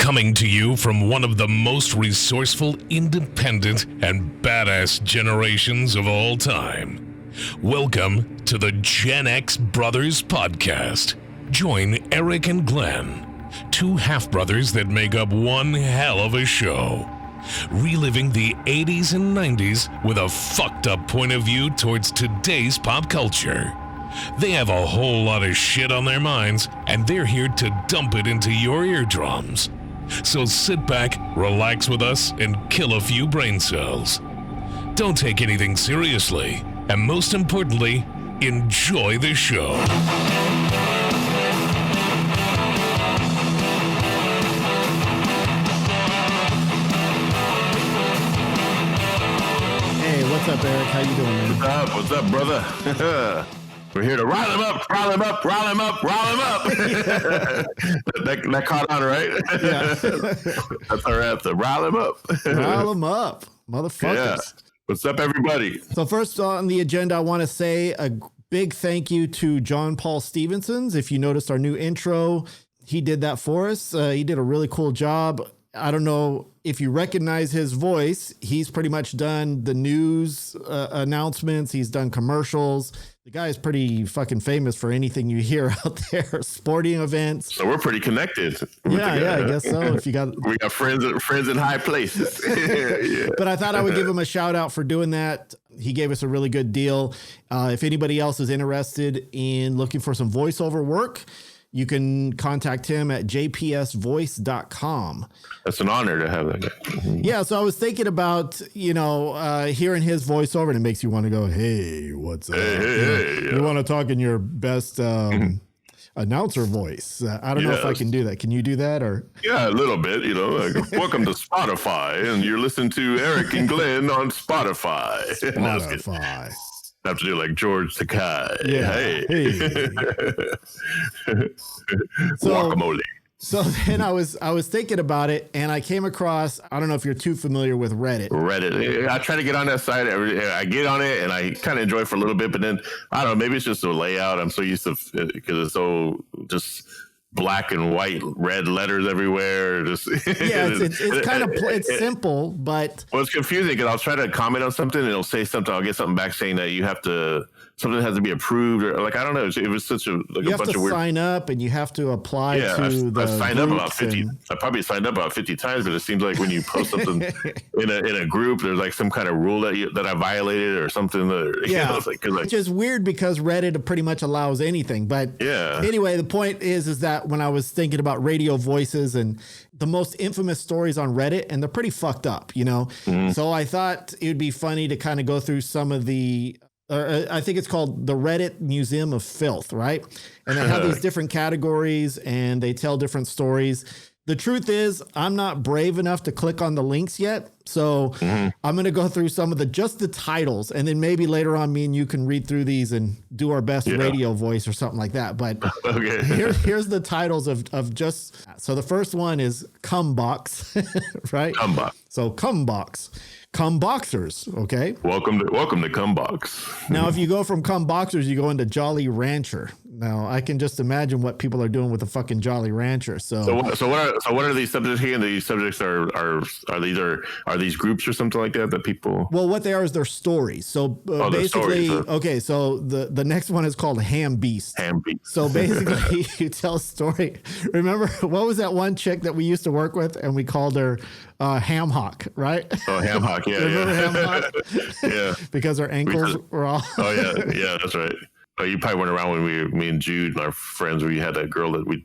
Coming to you from one of the most resourceful, independent, and badass generations of all time. Welcome to the Gen X Brothers Podcast. Join Eric and Glenn, two half-brothers that make up one hell of a show. Reliving the 80s and 90s with a fucked up point of view towards today's pop culture. They have a whole lot of shit on their minds, and they're here to dump it into your eardrums. So sit back, relax with us, and kill a few brain cells. Don't take anything seriously, and most importantly, enjoy the show. Hey, what's up, Eric? How you doing, man? What's up, brother? We're here to rile him up, rile him up, rile him up, rile him up. that caught on, right? Yeah. That's our anthem. Rile him up. Rile him up, motherfuckers. Yeah. What's up, everybody? So first on the agenda, I want to say a big thank you to John Paul Stevensons. If you noticed our new intro, he did that for us. He did a really cool job. I don't know if you recognize his voice. He's pretty much done the news announcemements. He's done commercials. The guy is pretty fucking famous for anything you hear out there, sporting events. So we're pretty connected. Yeah, I guess so. If you we got friends in high places. Yeah. But I thought I would give him a shout out for doing that. He gave us a really good deal. If anybody else is interested in looking for some voiceover work, you can contact him at jpsvoice.com. That's an honor to have that guy. Yeah, so I was thinking about, hearing his voiceover, and it makes you want to go, hey, what's up? Hey, You want to talk in your best announcer voice. I don't know if I can do that. Can you do that? Or yeah, a little bit, like, welcome to Spotify, and you're listening to Eric and Glenn on Spotify. Spotify. I have to do like George Takei. Yeah. Hey. Guacamole. So then I was thinking about it, and I came across, I don't know if you're too familiar with Reddit. I try to get on that site. I get on it, and I kind of enjoy it for a little bit, but then, I don't know, maybe it's just the layout. I'm so used to it because it's so just black and white, red letters everywhere. Just it's kind of it's simple, but it's confusing because I'll try to comment on something and it'll say something. I'll get something back saying that something has to be approved, or like I don't know. It was such a you bunch have to of weird. sign up and you have to apply to the. I signed up about 50. I probably signed up about 50 times, but it seems like when you post something in a group, there's like some kind of rule that I violated or something. Which is weird because Reddit pretty much allows anything. But anyway, the point is that when I was thinking about radio voices and the most infamous stories on Reddit, and they're pretty fucked up, Mm-hmm. So I thought it would be funny to kind of go through some of the. I think it's called the Reddit Museum of Filth, right? And they have these different categories and they tell different stories. The truth is, I'm not brave enough to click on the links yet. So I'm going to go through some of just the titles, and then maybe later on me and you can read through these and do our best radio voice or something like that. But here's the titles of just, so the first one is Cumbox, right? Cumbox. So Cumbox. Cumboxers, okay? Welcome to Cumbox. Now, if you go from Cumboxers, you go into Jolly Rancher. Now, I can just imagine what people are doing with a fucking Jolly Rancher. So what are these subjects here? And these subjects are these groups or something like that people? Well, what they are is their stories. So basically, stories, okay. So the next one is called Ham Beast. Ham Beast. So basically, you tell a story. Remember what was that one chick that we used to work with, and we called her Ham Hock, right? Oh, Ham Hock, yeah. Remember Ham Hock? Yeah. Because her ankles were all. Oh yeah, that's right. Oh, you probably weren't around when me and Jude and our friends, we had that girl that we'd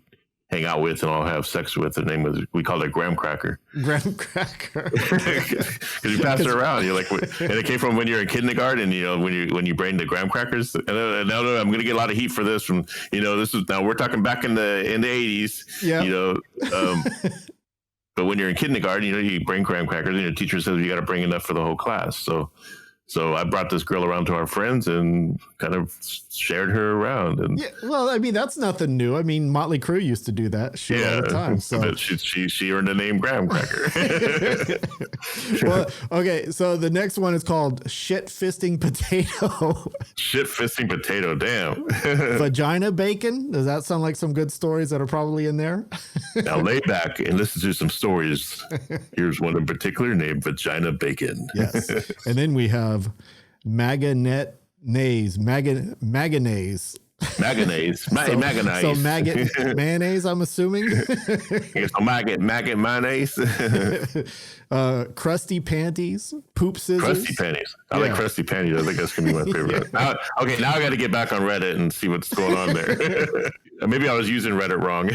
hang out with and all have sex with. Her name we called her Graham Cracker. Graham Cracker. Because you passed her around. You're like, and it came from when you're in kindergarten, when you brain the Graham Crackers. And now I'm going to get a lot of heat for this from, this is, now we're talking back in the 80s, but when you're in kindergarten, you bring graham crackers, and your teacher says you got to bring enough for the whole class. So So I brought this girl around to our friends and kind of shared her around. And yeah, well, I mean, that's nothing new. I mean, Motley Crue used to do that shit all the time. So she earned the name Graham Cracker. Well, okay. So the next one is called Shit Fisting Potato. Shit Fisting Potato. Damn. Vagina Bacon. Does that sound like some good stories that are probably in there? Now lay back and listen to some stories. Here's one in particular named Vagina Bacon. Yes. And then we have Maganese. So maggot mayonnaise, I'm assuming. So maggot mayonnaise. Crusty panties, poop scissors. Crusty panties. I like crusty panties. I think that's gonna be my favorite. Okay, now I got to get back on Reddit and see what's going on there. Maybe I was using Reddit wrong.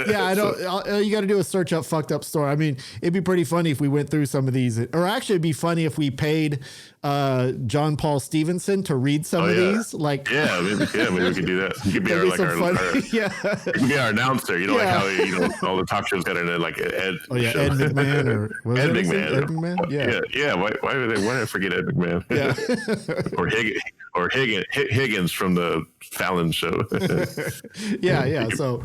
Yeah, I don't. You got to do a search up fucked up story. I mean, it'd be pretty funny if we went through some of these, or actually, it'd be funny if we paid John Paul Stevenson to read some of these. Like, maybe we could do that. He could be our he could be our announcer. You know, like how all the talk shows got in it, like Ed. Oh yeah, Ed McMahon or Ed McMahon. Yeah. Why did I forget Ed McMahon? Yeah. or Higgins from the Fallon show. Yeah. So,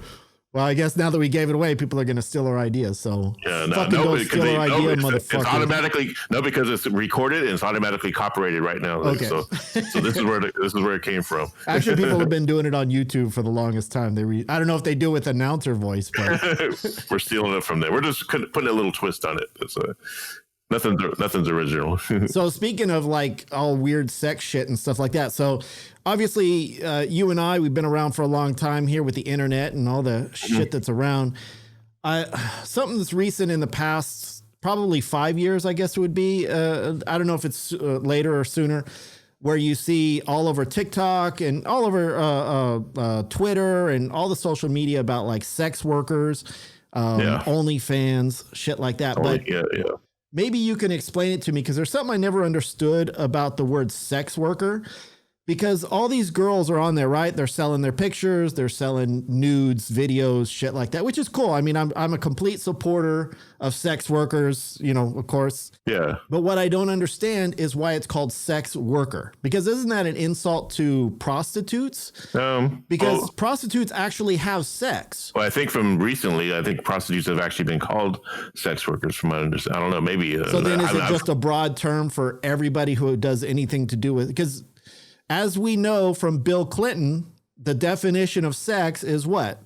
well, I guess now that we gave it away, people are going to steal our ideas. So, don't steal our idea, motherfucker. It's automatically because it's recorded and it's automatically copyrighted right now. Okay. So this is where it came from. Actually, people have been doing it on YouTube for the longest time. I don't know if they do it with announcer voice, but we're stealing it from there. We're just putting a little twist on it. It's nothing's original. So speaking of like all weird sex shit and stuff like that. So obviously you and we've been around for a long time here with the internet and all the shit that's around. Something that's recent in the past, probably 5 years, I guess it would be. I don't know if it's later or sooner, where you see all over TikTok and all over Twitter and all the social media about like sex workers, OnlyFans, shit like that. But maybe you can explain it to me, because there's something I never understood about the word sex worker, because all these girls are on there, right? They're selling their pictures, they're selling nudes, videos, shit like that, which is cool. I mean, I'm a complete supporter of sex workers, of course. Yeah. But what I don't understand is why it's called sex worker, because isn't that an insult to prostitutes? Because prostitutes actually have sex. Well, I think from recently, prostitutes have actually been called sex workers from my understanding. I don't know, maybe. So then is it just a broad term for everybody who does anything to do with, because as we know from Bill Clinton, the definition of sex is what?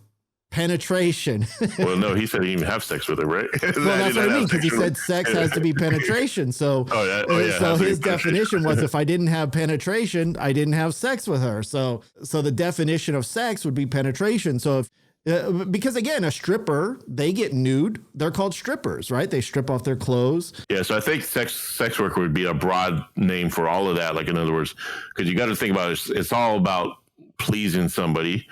Penetration. Well, no, he said he didn't even have sex with her, right? Well, that's what I mean, because he said sex has to be penetration. So, so his definition was, if I didn't have penetration, I didn't have sex with her. So the definition of sex would be penetration. So because again, a stripper, they get nude. They're called strippers, right? They strip off their clothes. Yeah. So I think sex worker would be a broad name for all of that. Like, in other words, because you got to think about it, it's all about pleasing somebody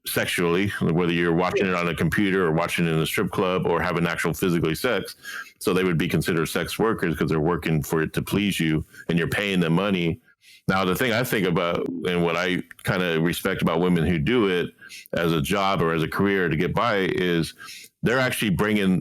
sexually, whether you're watching it on a computer or watching it in a strip club or having actual physically sex. So they would be considered sex workers because they're working for it to please you and you're paying them money. Now, the thing I think about and what I kind of respect about women who do it as a job or as a career to get by is they're actually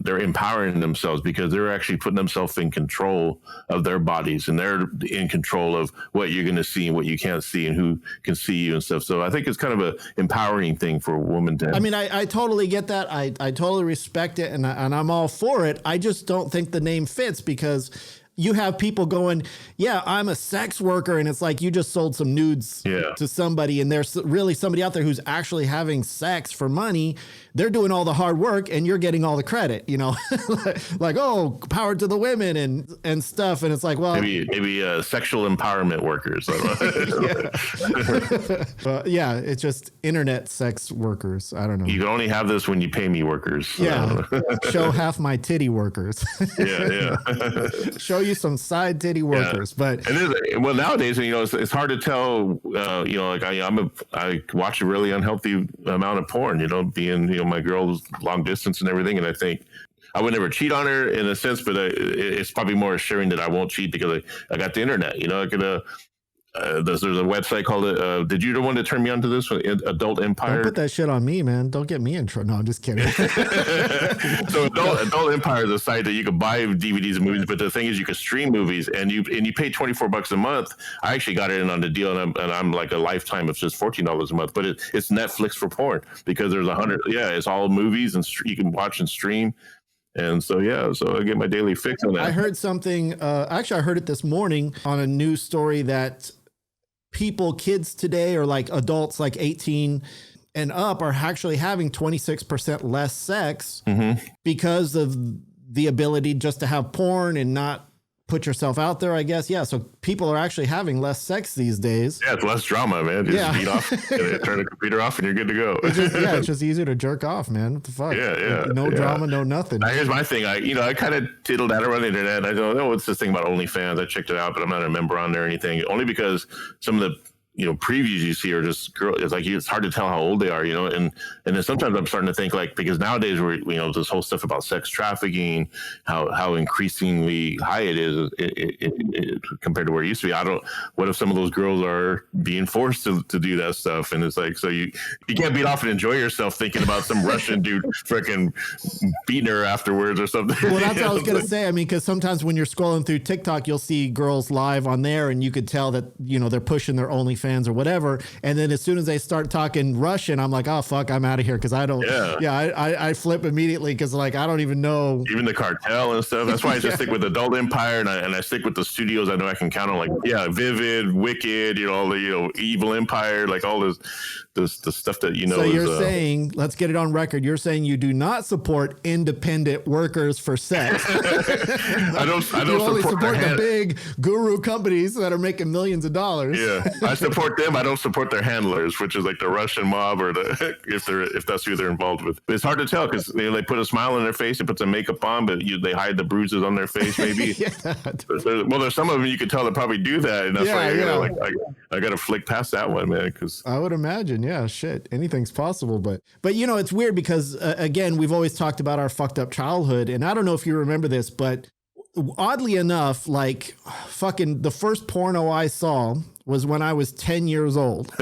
they're empowering themselves, because they're actually putting themselves in control of their bodies, and they're in control of what you're going to see and what you can't see and who can see you and stuff. So I think it's kind of an empowering thing for a woman to have. I mean, I totally get that. I totally respect it, and I'm all for it. I just don't think the name fits, because you have people going, yeah, I'm a sex worker. And it's like, you just sold some nudes to somebody, and there's really somebody out there who's actually having sex for money. They're doing all the hard work and you're getting all the credit, like, oh, power to the women and stuff. And it's like, well, maybe sexual empowerment workers. Yeah, it's just internet sex workers. I don't know. You can only have this when you pay me workers. Yeah. Show half my titty workers. Yeah. Show you some side titty workers. But well, nowadays, it's hard to tell, like I watch a really unhealthy amount of porn, being, my girl's long distance and everything. And I think I would never cheat on her in a sense, but it's probably more assuring that I won't cheat because I got the internet, there's a website called did you the one that turned me onto this one, Adult Empire? Don't put that shit on me, man. Don't get me in trouble. No, I'm just kidding. So Adult Empire is a site that you can buy DVDs and movies, but the thing is you can stream movies, and you pay $24 a month. I actually got it in on the deal, and I'm like a lifetime of just $14 a month, but it's Netflix for porn, because there's 100. Yeah, it's all movies and you can watch and stream. And so, so I get my daily fix on that. I heard something, actually I heard it this morning on a news story that kids today, or like adults like 18 and up, are actually having 26% less sex because of the ability just to have porn and not put yourself out there, I guess. Yeah. So people are actually having less sex these days. Yeah. It's less drama, man. Just beat off, turn the computer off, and you're good to go. It's just easier to jerk off, man. What the fuck? Yeah. No drama, no nothing. Now, here's my thing. I kind of tiddled that around the internet. I don't know what's this thing about OnlyFans. I checked it out, but I'm not a member on there or anything. Only because some of the previews you see are just girls. It's like, it's hard to tell how old they are, and then sometimes I'm starting to think, like, because nowadays we're, this whole stuff about sex trafficking, how increasingly high it is compared to where it used to be. What if some of those girls are being forced to do that stuff? And it's like, so you can't beat off and enjoy yourself thinking about some Russian dude freaking beating her afterwards or something. Well, that's what I was going to say. I mean, because sometimes when you're scrolling through TikTok, you'll see girls live on there, and you could tell that, they're pushing their OnlyFans or whatever, and then as soon as they start talking Russian, I'm like, oh fuck, I'm out of here, because I don't. I flip immediately, because like I don't even know even the cartel and stuff. That's why I just stick with Adult Empire, and I stick with the studios I know I can count on, like Vivid, Wicked, all the Evil Empire, like all this the stuff that So you're saying, let's get it on record. You're saying you do not support independent workers for sex. I don't you only support the big guru companies that are making millions of dollars. Yeah, I support them. I don't support their handlers, which is like the Russian mob, or if that's who they're involved with. But it's hard to tell, because they put a smile on their face, they put some makeup on, but they hide the bruises on their face, maybe. Well, there's some of them you can tell that probably do that, and that's why I got to flick past that one, man. Because I would imagine. Yeah, shit, anything's possible. But it's weird, because again, we've always talked about our fucked up childhood, and I don't know if you remember this, but oddly enough, like fucking the first porno I saw was when I was 10 years old,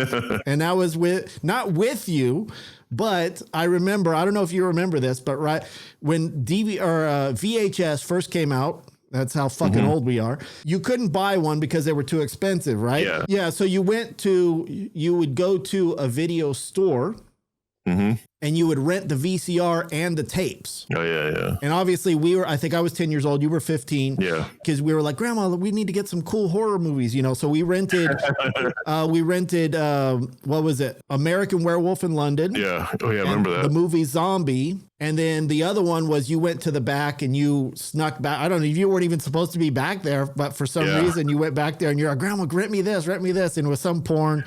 and that was not with you, but I remember, I don't know if you remember this, but right when VHS first came out. That's how fucking old we are. You couldn't buy one because they were too expensive, right? Yeah. So you would go to a video store, and you would rent the VCR and the tapes. Oh, yeah. And obviously I think I was 10 years old. You were 15. Yeah. Because we were like, Grandma, we need to get some cool horror movies, So we rented, what was it? American Werewolf in London. Yeah. Oh, yeah. I remember that. The movie Zombie. And then the other one was you went to the back and you snuck back. I don't know if you weren't even supposed to be back there, but for some reason you went back there and you're like, Grandma, rent me this. And it was some porn.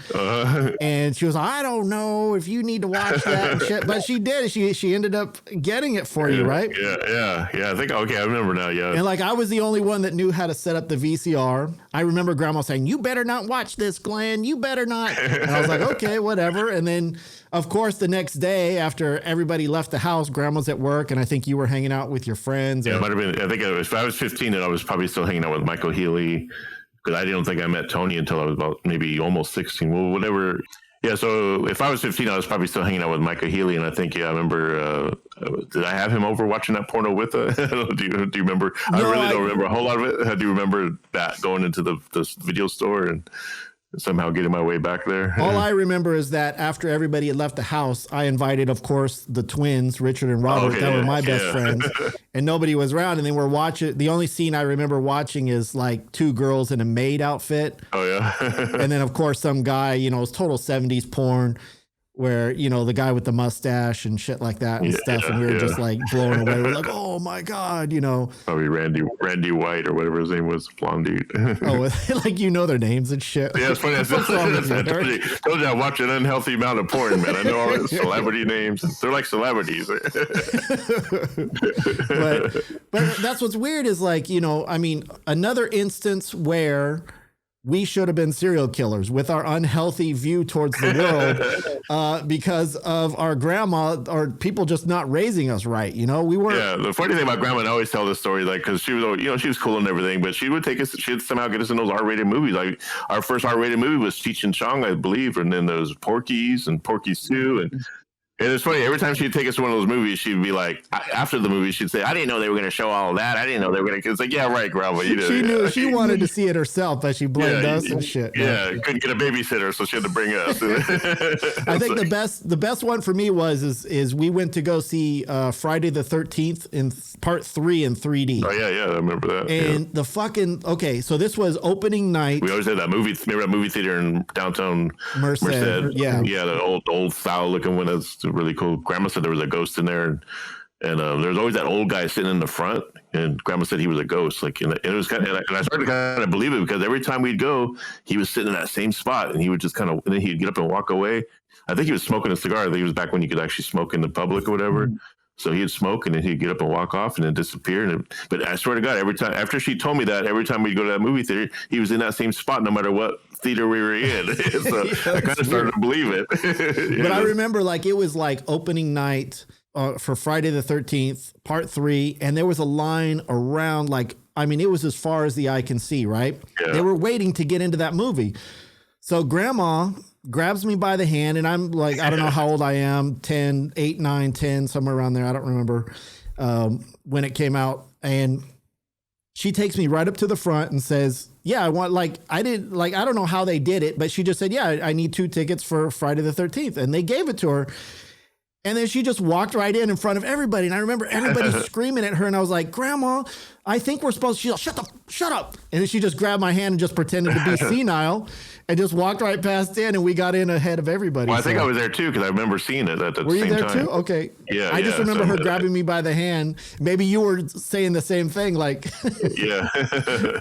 And she was like, I don't know if you need to watch that and shit. But she did. She ended up getting it for you, right? Yeah. I think, okay, I remember now, yeah. And like I was the only one that knew how to set up the VCR. I remember Grandma saying, you better not watch this, Glenn. You better not. And I was like, okay, whatever. And then, of course, the next day after everybody left the house, Grandma's at work, and I think you were hanging out with your friends. Yeah, it might have been. I think if I was 15, and I was probably still hanging out with Michael Healy, because I don't think I met Tony until I was about maybe almost 16. Well, whatever. Yeah, so if I was 15, I was probably still hanging out with Michael Healy, and I think, I remember, did I have him over watching that porno with her? do you remember? No, I really don't remember a whole lot of it. I do remember that going into the video store and somehow getting my way back there. All I remember is that after everybody had left the house, I invited, of course, the twins, Richard and Robert, that were my best friends, and nobody was around. And then we're watching. The only scene I remember watching is like two girls in a maid outfit. Oh, yeah. And then, of course, some guy, it's total 70s porn, where, the guy with the mustache and shit like that and stuff. And we were just like blown away. We're like, oh my God, Probably Randy White or whatever his name was, blondie. Oh, like, their names and shit. Yeah, it's funny. I told you I watch an unhealthy amount of porn, man. I know all the celebrity names. They're like celebrities. but that's what's weird is like, another instance where we should have been serial killers with our unhealthy view towards the world because of our grandma or people just not raising us right. You know, we weren't. Yeah, the funny thing about grandma, I always tell this story, like, because she was, you know, she was cool and everything, but she would take us, she'd somehow get us in those R-rated movies. Like our first R-rated movie was Cheech and Chong, I believe, and then there was Porky's and Porky's 2, and it's funny, every time she'd take us to one of those movies, she'd be like, after the movie, she'd say, I didn't know they were going to show all of that. I didn't know they were going to. It's like, yeah, right, Grandma. You know, she knew she wanted to see it herself, but she blamed us and shit. Yeah, couldn't get a babysitter, so she had to bring us. I think the best one for me is we went to go see Friday the 13th in part 3 in 3D. Oh, yeah, I remember that. And the fucking, okay, so this was opening night. We always had that movie, remember that movie theater in downtown Merced? Yeah. Yeah, the old style looking one. That's really cool. Grandma said there was a ghost in there, and there was always that old guy sitting in the front, and Grandma said he was a ghost. Like, and it was kind of, and I started to kind of believe it because every time we'd go, he was sitting in that same spot, and he would just kind of, and then he'd get up and walk away. I think he was smoking a cigar. I think it was back when you could actually smoke in the public or whatever. Mm-hmm. So he'd smoke, and then he'd get up and walk off, and then disappear. But I swear to God, every time after she told me that, every time we'd go to that movie theater, he was in that same spot, no matter what theater we were in. So I kind of started to believe it. But I remember, like, it was like opening night for Friday the 13th, part 3, and there was a line around, like, I mean, it was as far as the eye can see, right? Yeah. They were waiting to get into that movie. So Grandma grabs me by the hand, and I'm like, I don't know how old I am, 10, 8, 9, 10, somewhere around there. I don't remember when it came out. And she takes me right up to the front and says, yeah, I want, like, I don't know how they did it, but she just said, yeah, I need 2 tickets for Friday the 13th. And they gave it to her. And then she just walked right in front of everybody. And I remember everybody screaming at her. And I was like, Grandma, I think we're supposed to, shut up. And then she just grabbed my hand and just pretended to be senile and just walked right past in. And we got in ahead of everybody. Well, I think I was there too, because I remember seeing it at the same time. Were you there too? Okay. Yeah. I just remember her grabbing me by the hand. Maybe you were saying the same thing, like, yeah,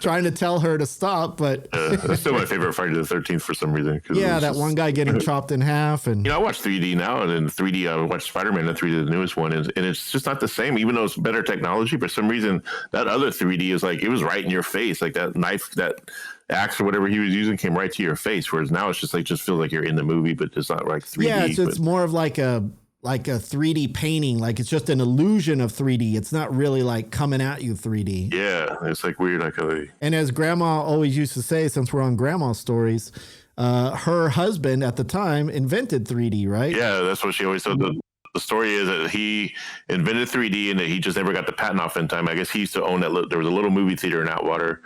trying to tell her to stop. But that's still my favorite Friday the 13th for some reason. Yeah, that one guy getting chopped in half. And you know, I watch 3D now, and in 3D, I watch Spider-Man in 3D, the newest one, and it's just not the same, even though it's better technology. For some reason, that other 3D is like, it was right in your face, like that knife, that axe or whatever he was using came right to your face, whereas now it's just feels like you're in the movie, but it's not like 3D. Yeah, it's more of like a 3D painting, like it's just an illusion of 3D. It's not really like coming at you 3D. Yeah, it's like weird. And as Grandma always used to say, since we're on Grandma stories, her husband at the time invented 3D, right? Yeah, that's what she always said. The story is that he invented 3D and that he just never got the patent off in time. I guess he used to own that. There was a little movie theater in Atwater.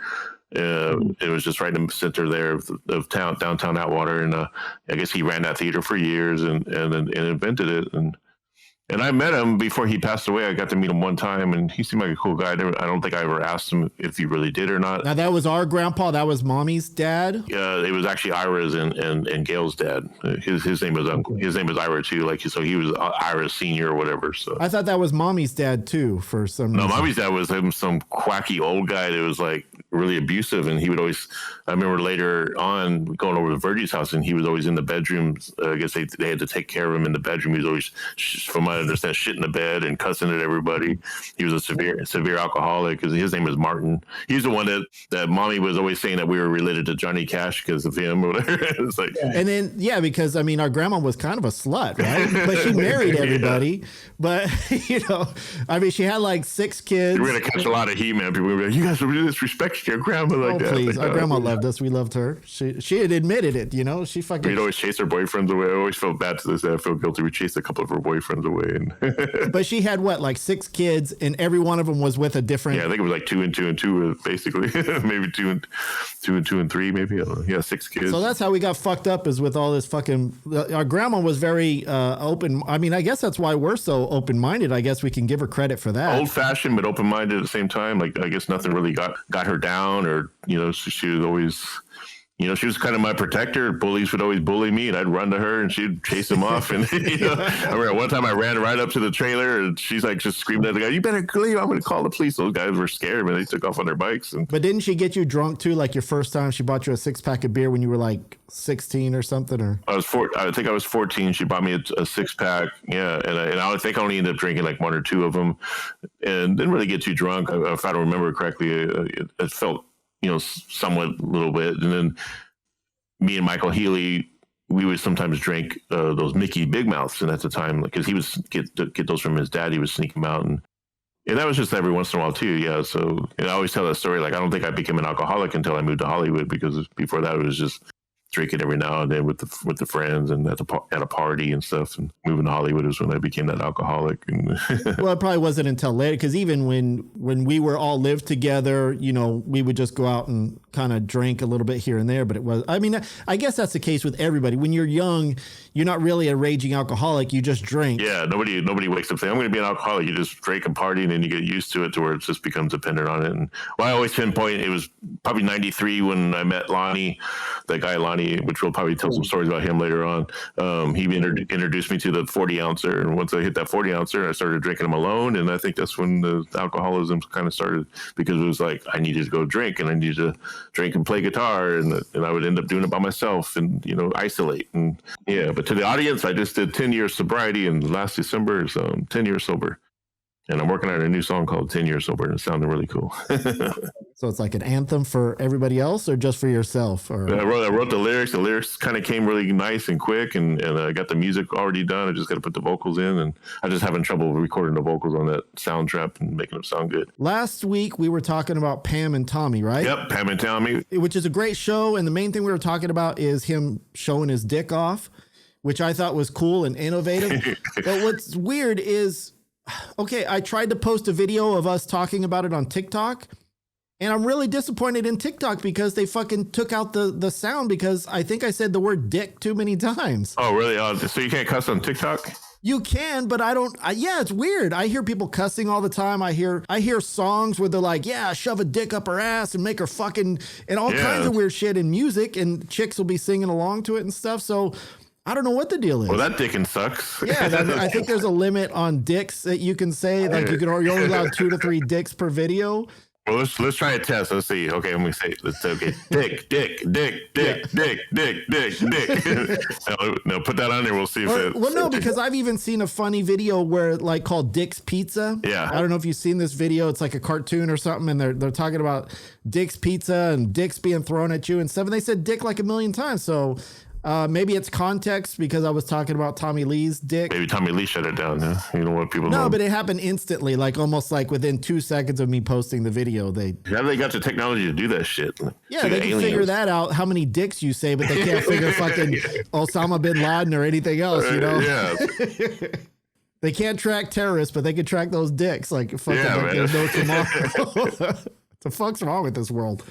It was just right in the center there of downtown Atwater, and I guess he ran that theater for years and invented it. And I met him before he passed away. I got to meet him one time, and he seemed like a cool guy. I don't think I ever asked him if he really did or not. Now, that was our grandpa. That was Mommy's dad? Yeah, it was actually Ira's and Gail's dad. His name was Uncle. His name was Ira, too. Like, so he was Ira's senior or whatever. So I thought that was Mommy's dad, too, for some reason. No, Mommy's dad was some quacky old guy that was, like, really abusive, and he would always, I remember later on going over to Virgie's house, and he was always in the bedrooms. I guess they had to take care of him in the bedroom. He was always, from my understand, shit in the bed and cussing at everybody. He was a severe alcoholic, because his name was Martin. He's the one that Mommy was always saying that we were related to Johnny Cash because of him or whatever. It's like, and then because I mean, our grandma was kind of a slut, right? But she married everybody. Yeah. But I mean, she had like 6 kids. We're gonna catch a lot of heat, man. People were like, you guys really disrespect your grandma like that. Please, like, our grandma loved us. We loved her. She had admitted it. She fucking. We'd always chase her boyfriends away. I always felt bad to this day. I feel guilty. We chased a couple of her boyfriends away, and but she had like 6 kids, and every one of them was with a different. Yeah, I think it was like 2 and 2 and 2, basically. Maybe 2 and 2 and 3, maybe. I don't know. Yeah, 6 kids. So that's how we got fucked up, is with all this fucking. Our grandma was very open. I mean, I guess that's why we're so open-minded. I guess we can give her credit for that. Old-fashioned, but open-minded at the same time. Like, I guess nothing really got her down, or she was always. She was kind of my protector. Bullies would always bully me, and I'd run to her, and she'd chase them off. And I remember one time I ran right up to the trailer, and she's like just screaming at the guy, "You better leave! I'm going to call the police." Those guys were scared, man. They took off on their bikes. But didn't she get you drunk too? Like your first time, she bought you a 6-pack of beer when you were like 16 or something, or I think I was 14. She bought me a 6-pack. Yeah, and I think I only ended up drinking like 1 or 2 of them, and didn't really get too drunk. If I don't remember correctly, it felt somewhat a little bit. And then me and Michael Healy, we would sometimes drink those Mickey Big Mouths. And at the time, because he would get those from his dad, he would sneak them out. And that was just every once in a while too. Yeah. So, and I always tell that story. Like, I don't think I became an alcoholic until I moved to Hollywood, because before that it was just drinking every now and then with the friends and at a party and stuff. And moving to Hollywood is when I became that alcoholic. And well, it probably wasn't until later, because even when we were all lived together, we would just go out and kind of drink a little bit here and there. But I guess that's the case with everybody. When you're young, you're not really a raging alcoholic. You just drink. Yeah, nobody wakes up saying, I'm going to be an alcoholic. You just drink and party, and then you get used to it to where it just becomes dependent on it. And I always pinpoint, it was probably 93 when I met Lonnie, that guy Lonnie, which we'll probably tell some stories about him later on. He introduced me to the 40 ouncer. And once I hit that 40 ouncer, I started drinking them alone. And I think that's when the alcoholism kind of started, because it was like, I needed to go drink, and I needed to drink and play guitar. And I would end up doing it by myself and, isolate. And yeah, but to the audience, I just did 10 years sobriety, and last December is 10 years sober. And I'm working on a new song called 10 Years Sober, and it sounded really cool. So it's like an anthem for everybody else, or just for yourself? Or I wrote the lyrics. The lyrics kind of came really nice and quick, and I got the music already done. I just got to put the vocals in, and I'm just having trouble recording the vocals on that sound trap and making them sound good. Last week, we were talking about Pam and Tommy, right? Yep, Pam and Tommy. Which is a great show, and the main thing we were talking about is him showing his dick off, which I thought was cool and innovative. But what's weird is, okay, I tried to post a video of us talking about it on TikTok, and I'm really disappointed in TikTok because they fucking took out the sound, because I think I said the word dick too many times. Oh, really? So you can't cuss on TikTok? You can, but I don't. Yeah, it's weird. I hear people cussing all the time. I hear songs where they're like, yeah, shove a dick up her ass and make her fucking, and all kinds of weird shit in music, and chicks will be singing along to it and stuff. So I don't know what the deal is. Well, that dickin' sucks. Yeah, I think there's a limit on dicks that you can say. Like you're only allowed 2 to 3 dicks per video. Well, let's try a test. Let's see. Okay, let me say. Let's say, okay, dick. No, put that on there. We'll see if it. Well, no, because I've even seen a funny video where called Dick's Pizza. Yeah. I don't know if you've seen this video. It's like a cartoon or something, and they're talking about Dick's Pizza and dicks being thrown at you and stuff. And they said dick like a million times. So maybe it's context, because I was talking about Tommy Lee's dick. Maybe Tommy Lee shut it down. Huh? You don't want people to know. No, but it happened instantly, almost within 2 seconds of me posting the video. How do they got the technology to do that shit? Yeah, they can figure that out, how many dicks you say, but they can't figure fucking Osama bin Laden or anything else, Yeah. They can't track terrorists, but they can track those dicks there's no tomorrow. What the fuck's wrong with this world?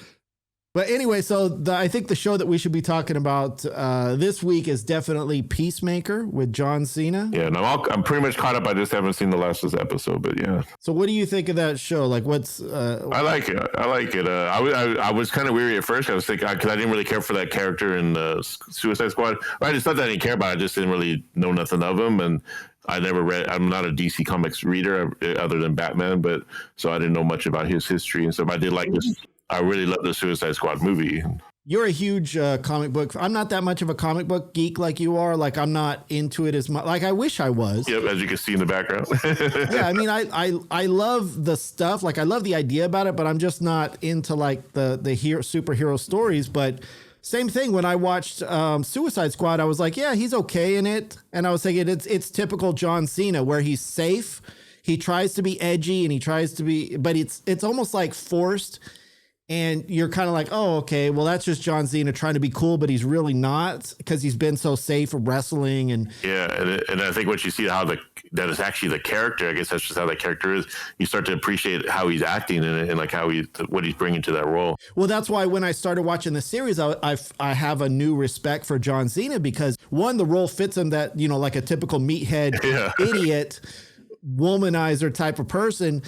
But anyway, so I think the show that we should be talking about this week is definitely Peacemaker with John Cena. Yeah, no, I'm pretty much caught up. I just haven't seen the last episode, but yeah. So what do you think of that show? What's... I like it. I was kind of weary at first. I was thinking, because I didn't really care for that character in Suicide Squad. Right, it's not that I didn't care about it. I just didn't really know nothing of him, and I'm not a DC Comics reader other than Batman, but so I didn't know much about his history and stuff. I did like this. I really love the Suicide Squad movie. You're a huge comic book. I'm not that much of a comic book geek like you are. I'm not into it as much. I wish I was. Yep, as you can see in the background. Yeah, I mean, I love the stuff. I love the idea about it, but I'm just not into the superhero stories. But same thing when I watched Suicide Squad, I was like, yeah, he's okay in it, and I was thinking it's typical John Cena where he's safe. He tries to be edgy and he tries to be, but it's almost like forced. And you're kind of like, oh, okay, well, that's just John Cena trying to be cool, but he's really not, because he's been so safe wrestling. And yeah, and I think once you see that is actually the character, I guess that's just how that character is, you start to appreciate how he's acting and what he's bringing to that role. Well, that's why when I started watching the series, I have a new respect for John Cena, because one, the role fits him, that, like a typical meathead idiot, womanizer type of person.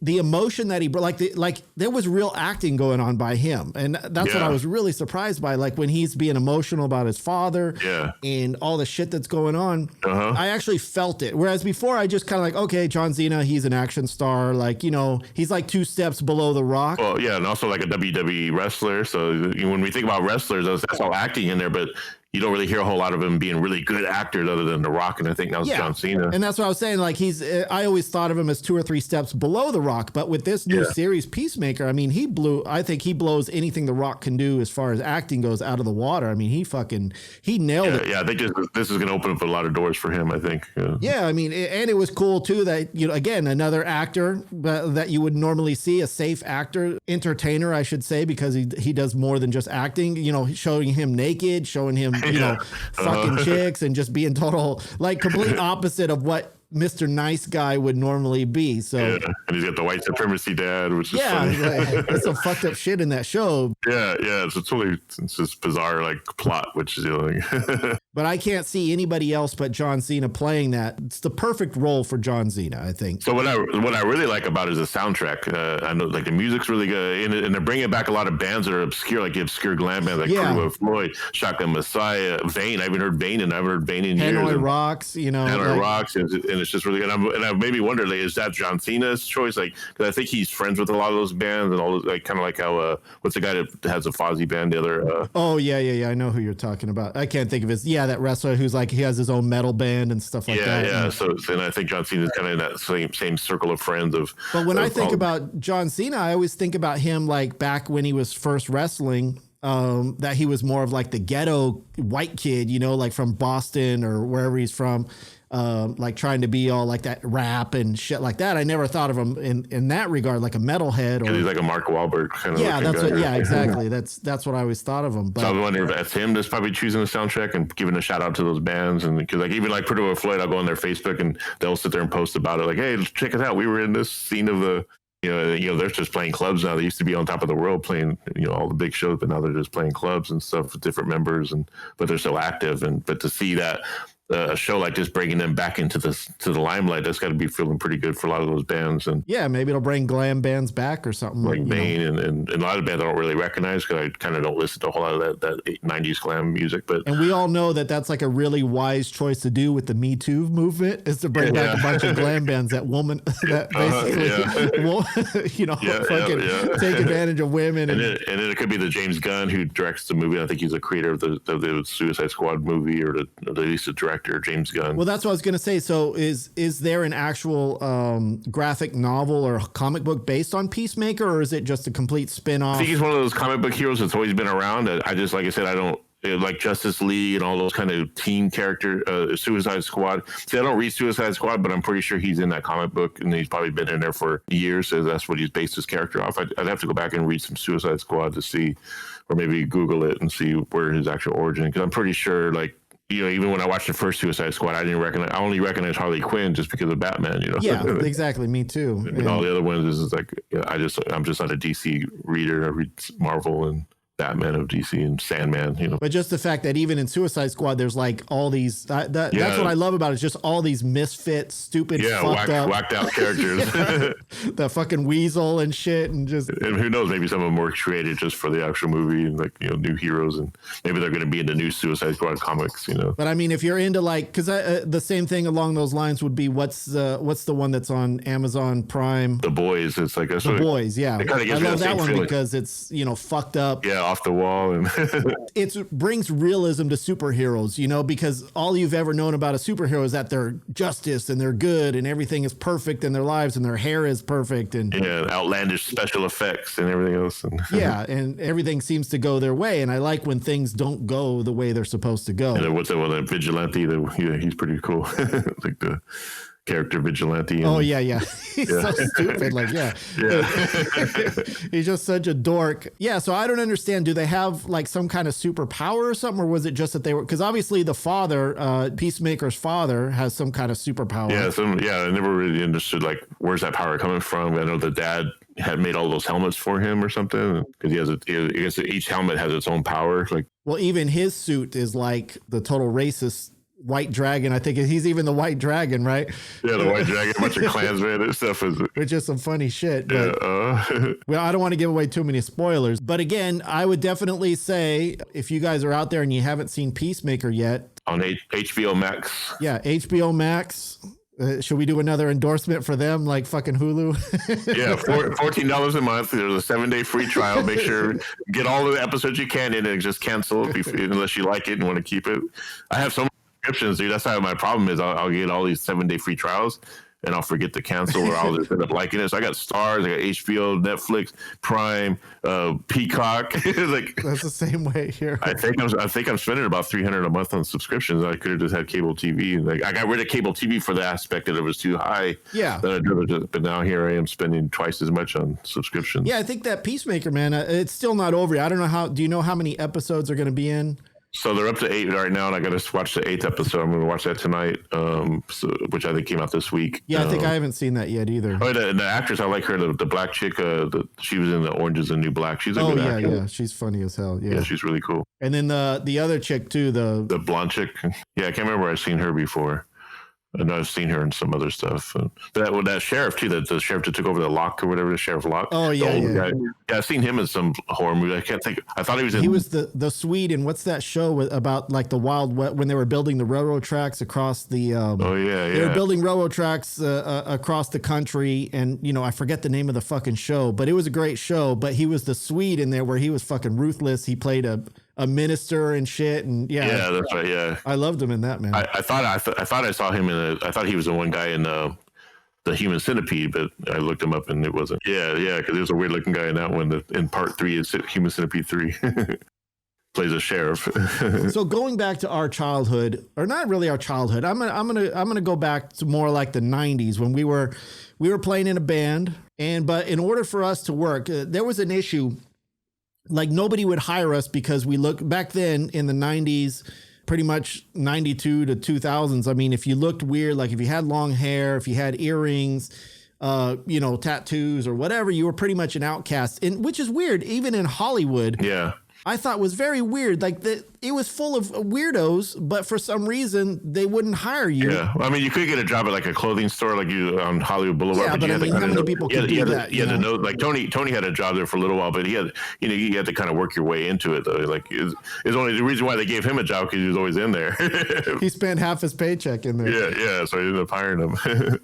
The emotion that he brought, there was real acting going on by him. And that's what I was really surprised by. When he's being emotional about his father and all the shit that's going on, I actually felt it. Whereas before I just kind of okay, John Cena, he's an action star. He's 2 steps below The Rock. Well, yeah. And also a WWE wrestler. So when we think about wrestlers, that's all acting in there, but you don't really hear a whole lot of him being really good actors other than The Rock, and I think that was John Cena. And that's what I was saying. Like I always thought of him as 2 or 3 steps below The Rock, but with this new series, Peacemaker, I mean, I think he blows anything The Rock can do as far as acting goes out of the water. I mean, he nailed it. Yeah, I think this is going to open up a lot of doors for him, I think. Yeah, I mean, and it was cool too that, you know, again, another actor that you would normally see, a safe actor, entertainer, I should say, because he does more than just acting, you know, showing him naked, showing him, you know, fucking chicks and just being total, like complete opposite of what Mr. Nice Guy would normally be. So and he's got the white supremacy dad, which is funny. Like, there's some fucked up shit in that show. It's this bizarre like plot, which is But I can't see anybody else but John Cena playing that. It's the perfect role for John Cena, I think. So what I really like about it is the soundtrack. I know like the music's really good, and they're bringing back a lot of bands that are obscure, like the obscure glam bands like Crew of Floyd, Shotgun Messiah, Vane. I haven't heard Vane in years. Hanoi Rocks, you know. Hanoi Rocks, and it's just really good. And I made me wonder, like, is that John Cena's choice? Like, because I think he's friends with a lot of those bands and all those, like, kind of like how what's the guy that has a Fozzy band? The other. I know who you're talking about. I can't think of his. Yeah, that wrestler who's like he has his own metal band and stuff like that. Yeah. So and I think John Cena's kind of in that same circle of friends of. But when I think about John Cena, I always think about him like back when he was first wrestling. That he was more of like the ghetto white kid, you know, like from Boston or wherever he's from, like trying to be all like that rap and shit like that. I never thought of him in that regard, like a metalhead. Or he's like a Mark Wahlberg kind of. Yeah, exactly. That's what I always thought of him. But so I wonder if that's him that's probably choosing the soundtrack and giving a shout out to those bands. And because like even like Purdue or Floyd, I'll go on their Facebook and they'll sit there and post about it, like, hey, check it out. We were in this scene of the. You know, they're just playing clubs now. They used to be on top of the world playing, you know, all the big shows, but now they're just playing clubs and stuff with different members, but they're so active. But to see that a show like this bringing them back into the limelight, that's got to be feeling pretty good for a lot of those bands. And yeah, maybe it'll bring glam bands back or something. Like Bane and a lot of bands I don't really recognize because I kind of don't listen to a whole lot of that 90s glam music. And we all know that that's like a really wise choice to do with the Me Too movement, is to bring back a bunch of glam bands that basically take advantage of women. And then it could be the James Gunn who directs the movie. I think he's a creator of the Suicide Squad movie, or at least the director, James Gunn. Well, that's what I was going to say. So is there an actual graphic novel or comic book based on Peacemaker, or is it just a complete spin-off? I think he's one of those comic book heroes that's always been around. I just, like I said, I don't like Justice League and all those kind of team character, Suicide Squad. See, I don't read Suicide Squad, but I'm pretty sure he's in that comic book, and he's probably been in there for years. So that's what he's based his character off. I'd have to go back and read some Suicide Squad to see, or maybe Google it and see where his actual origin. Because I'm pretty sure, like, you know, even when I watched the first Suicide Squad, I only recognized Harley Quinn just because of Batman, you know? Yeah, exactly. Me too. And all the other ones is like, you know, I'm just not a DC reader. I read Marvel and Batman of DC and Sandman, you know. But just the fact that even in Suicide Squad, there's like all these, that's what I love about it. It's just all these misfits, stupid, whacked out characters. The fucking Weasel and shit. And who knows, maybe some of them were created just for the actual movie and, like, you know, new heroes, and maybe they're going to be in the new Suicide Squad comics, you know. But I mean, if you're into like, because the same thing along those lines would be what's the one that's on Amazon Prime? The Boys. It's like The Boys, yeah. I love that one because it's, you know, fucked up. Yeah, off the wall, and it brings realism to superheroes, you know, because all you've ever known about a superhero is that they're justice and they're good and everything is perfect in their lives and their hair is perfect and outlandish special effects and everything else, and and everything seems to go their way. And I like when things don't go the way they're supposed to go. And what's that one, that Vigilante? He's pretty cool. Like the character Vigilante. He's so stupid. Like, he's just such a dork. Yeah, so I don't understand. Do they have like some kind of superpower or something, or was it just that they were? Because obviously the father, Peacemaker's father, has some kind of superpower. I never really understood like where's that power coming from. I know the dad had made all those helmets for him or something, because I guess each helmet has its own power. Like, well, even his suit is like the total racist White Dragon. I think he's even the White Dragon, right? Yeah, the White Dragon, a bunch of Klansmen and stuff. Which is some funny shit. But, well, I don't want to give away too many spoilers. But again, I would definitely say if you guys are out there and you haven't seen Peacemaker yet. On HBO Max. Yeah, HBO Max. Should we do another endorsement for them, like fucking Hulu? Yeah, $14 a month. There's a 7-day free trial. Make sure get all the episodes you can in and just cancel unless you like it and want to keep it. I have so many subscriptions, dude. That's how my problem is. I'll get all these 7-day free trials, and I'll forget to cancel, or I'll just end up liking it. So I got Stars, I got HBO, Netflix, Prime, Peacock. Like that's the same way here. I think I'm spending about $300 a month on subscriptions. I could have just had cable TV. Like I got rid of cable TV for the aspect that it was too high. Yeah. But now here I am spending twice as much on subscriptions. Yeah, I think that Peacemaker, man, it's still not over. I don't know how. Do you know how many episodes are going to be in? So they're up to 8 right now, and I got to watch the 8th episode. I'm going to watch that tonight, which I think came out this week. Yeah, I think I haven't seen that yet either. Oh, the actress, I like her, the black chick. She was in the Orange is the New Black. She's a good actor. Yeah, she's funny as hell. Yeah, she's really cool. And then the other chick too, the blonde chick. Yeah, I can't remember where I've seen her before. I know I've seen her in some other stuff. But that sheriff too, the sheriff that took over the Lock or whatever, the Sheriff Lock. Oh yeah. Yeah, I've seen him in some horror movie. I can't think. I thought he was in. He was the Swede in what's that show about like the Wild West when they were building the railroad tracks across the. They were building railroad tracks across the country, and I forget the name of the fucking show, but it was a great show. But he was the Swede in there where he was fucking ruthless. He played a minister and shit, and yeah, that's right. Yeah, I loved him in that, man. I thought I saw him in I thought he was the one guy in the Human Centipede, but I looked him up and it wasn't. Yeah, because there's a weird looking guy in that one. In part 3 is Human Centipede 3. Plays a sheriff. So going back to our childhood, or not really our childhood, I'm gonna go back to more like the 90s when we were playing in a band, but in order for us to work, there was an issue. Like nobody would hire us because we looked back then in the 90s, pretty much 92 to 2000s. I mean, if you looked weird, like if you had long hair, if you had earrings, tattoos or whatever, you were pretty much an outcast, which is weird. Even in Hollywood. Yeah. I thought was very weird. Like it was full of weirdos, but for some reason they wouldn't hire you. Yeah, I mean, you could get a job at like a clothing store, like you on Hollywood Boulevard. Yeah, but I mean, how many people could do that? You had to know, like Tony had a job there for a little while, but he had to kind of work your way into it though. Like it's only the reason why they gave him a job because he was always in there. He spent half his paycheck in there. Yeah. So he ended up hiring him.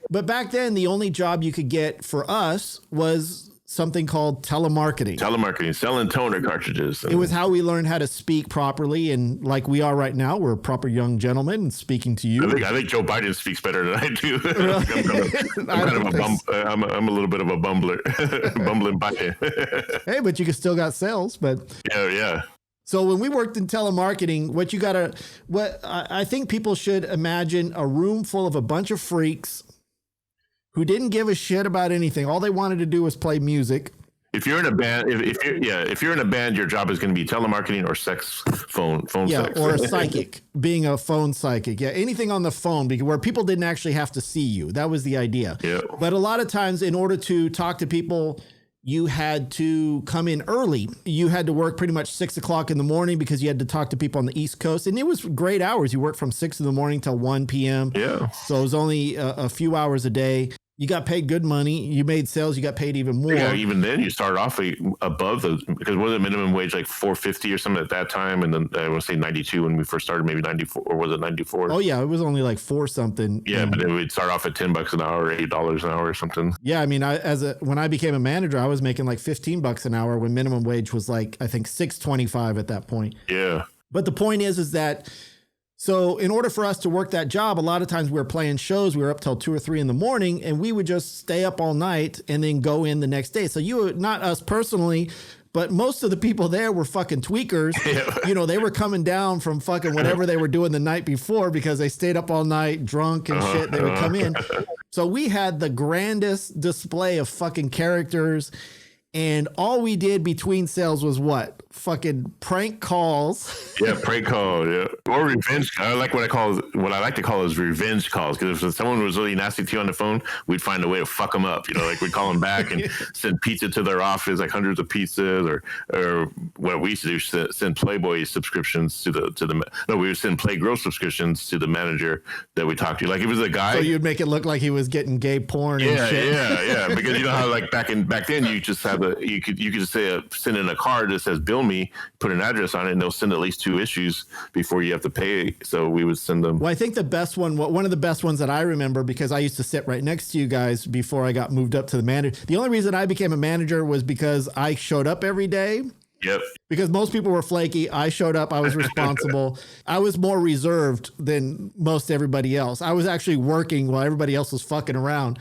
But back then, the only job you could get for us was something called telemarketing, selling toner cartridges. It was how we learned how to speak properly. And like we are right now, we're a proper young gentleman and speaking to you. I think Joe Biden speaks better than I do. I'm a little bit of a bumbler, bumbling Biden. Hey, but you can still got sales, but yeah. So when we worked in telemarketing, I think people should imagine a room full of a bunch of freaks who didn't give a shit about anything. All they wanted to do was play music. If you're in a band, if you're in a band, your job is going to be telemarketing or phone sex. Or a psychic, being a phone psychic. Yeah, anything on the phone, because where people didn't actually have to see you. That was the idea. Yeah. But a lot of times, in order to talk to people, you had to come in early. You had to work pretty much 6 o'clock in the morning because you had to talk to people on the East Coast. And it was great hours. You worked from 6 in the morning till 1 p.m. Yeah. So it was only a few hours a day. You got paid good money. You made sales. You got paid even more. Yeah, even then you started off above because was it minimum wage like $4.50 or something at that time? And then I want to say 92 when we first started, maybe 94, or was it 94? Oh yeah, it was only like $4 something. Yeah, but it would start off at $10 an hour, $8 an hour or something. Yeah, I mean, when I became a manager, I was making like $15 an hour when minimum wage was like I think $6.25 at that point. Yeah. But the point is that. So in order for us to work that job, a lot of times we were playing shows. We were up till 2 or 3 in the morning, and we would just stay up all night and then go in the next day. So not us personally, but most of the people there were fucking tweakers. Yeah. They were coming down from fucking whatever they were doing the night before because they stayed up all night drunk and shit. They would come in. So we had the grandest display of fucking characters. And all we did between sales was what? Fucking prank calls. Yeah, prank call. Yeah, or revenge. I like what I like to call is revenge calls. Because if someone was really nasty to you on the phone, we'd find a way to fuck them up. Like we'd call them back and send pizza to their office, like hundreds of pizzas, or what we used to do, send Playboy subscriptions to the. No, we would send Playgirl subscriptions to the manager that we talked to. Like if it was a guy, so you'd make it look like he was getting gay porn. And shit. Yeah. Because you know how like back then you just have you could just say send in a card that says bill film me, put an address on it, and they'll send at least 2 issues before you have to pay. So we would send them. Well, I think the best one of the best ones that I remember, because I used to sit right next to you guys before I got moved up to the manager. The only reason I became a manager was because I showed up every day. Yep. Because most people were flaky. I showed up. I was responsible. I was more reserved than most everybody else. I was actually working while everybody else was fucking around.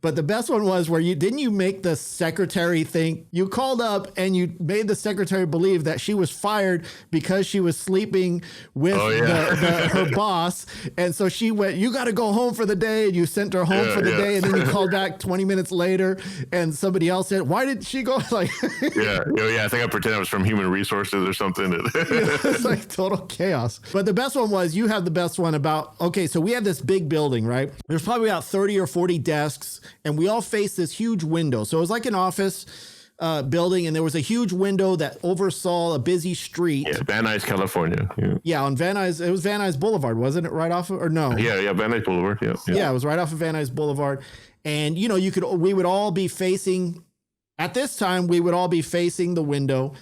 But the best one was where didn't you make the secretary think you called up and you made the secretary believe that she was fired because she was sleeping with her boss. And so she went, you got to go home for the day. And you sent her home for the day. And then you called back 20 minutes later and somebody else said, why did she go? Like, yeah. I think I pretended I was from human resources or something. It's like total chaos. But the best one was you have the best one about, okay, so we have this big building, right? There's probably about 30 or 40 desks. And we all faced this huge window. So it was like an office building, and there was a huge window that oversaw a busy street. Yeah, Van Nuys, California. Yeah, on Van Nuys. It was Van Nuys Boulevard, wasn't it? Right off of, or no? Yeah, Van Nuys Boulevard. Yeah, it was right off of Van Nuys Boulevard. And, we would all be facing, at this time, we would all be facing the window.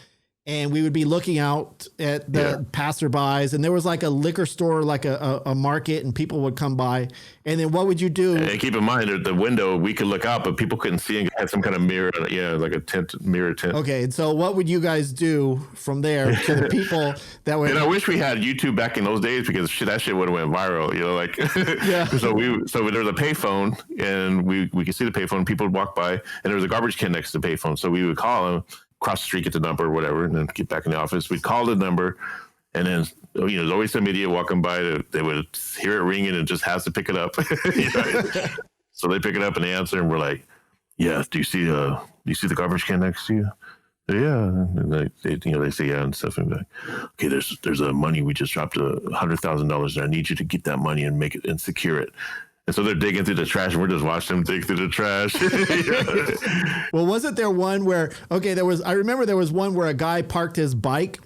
And we would be looking out at the passerbys, and there was like a liquor store, like a market, and people would come by. And then what would you do? And keep in mind that the window, we could look out, but people couldn't see, and had some kind of mirror, like a mirror tint. Okay, and so what would you guys do from there to the people that were? And I wish we had YouTube back in those days, because that shit would have went viral, So there was a payphone, and we could see the payphone. People would walk by, and there was a garbage can next to the payphone, so we would call them. Cross the street, get the number or whatever, and then get back in the office. We'd call the number, and then, there's always some idiot walking by they would hear it ringing and just has to pick it up. So they pick it up and they answer, and we're like, yeah, do you see the garbage can next to you? Yeah. And they say, yeah, and stuff. And like, okay, there's a money. We just dropped $100,000 and I need you to get that money and make it and secure it. And so they're digging through the trash, and we're just watching them dig through the trash. Well, wasn't there one where, I remember there was one where a guy parked his bike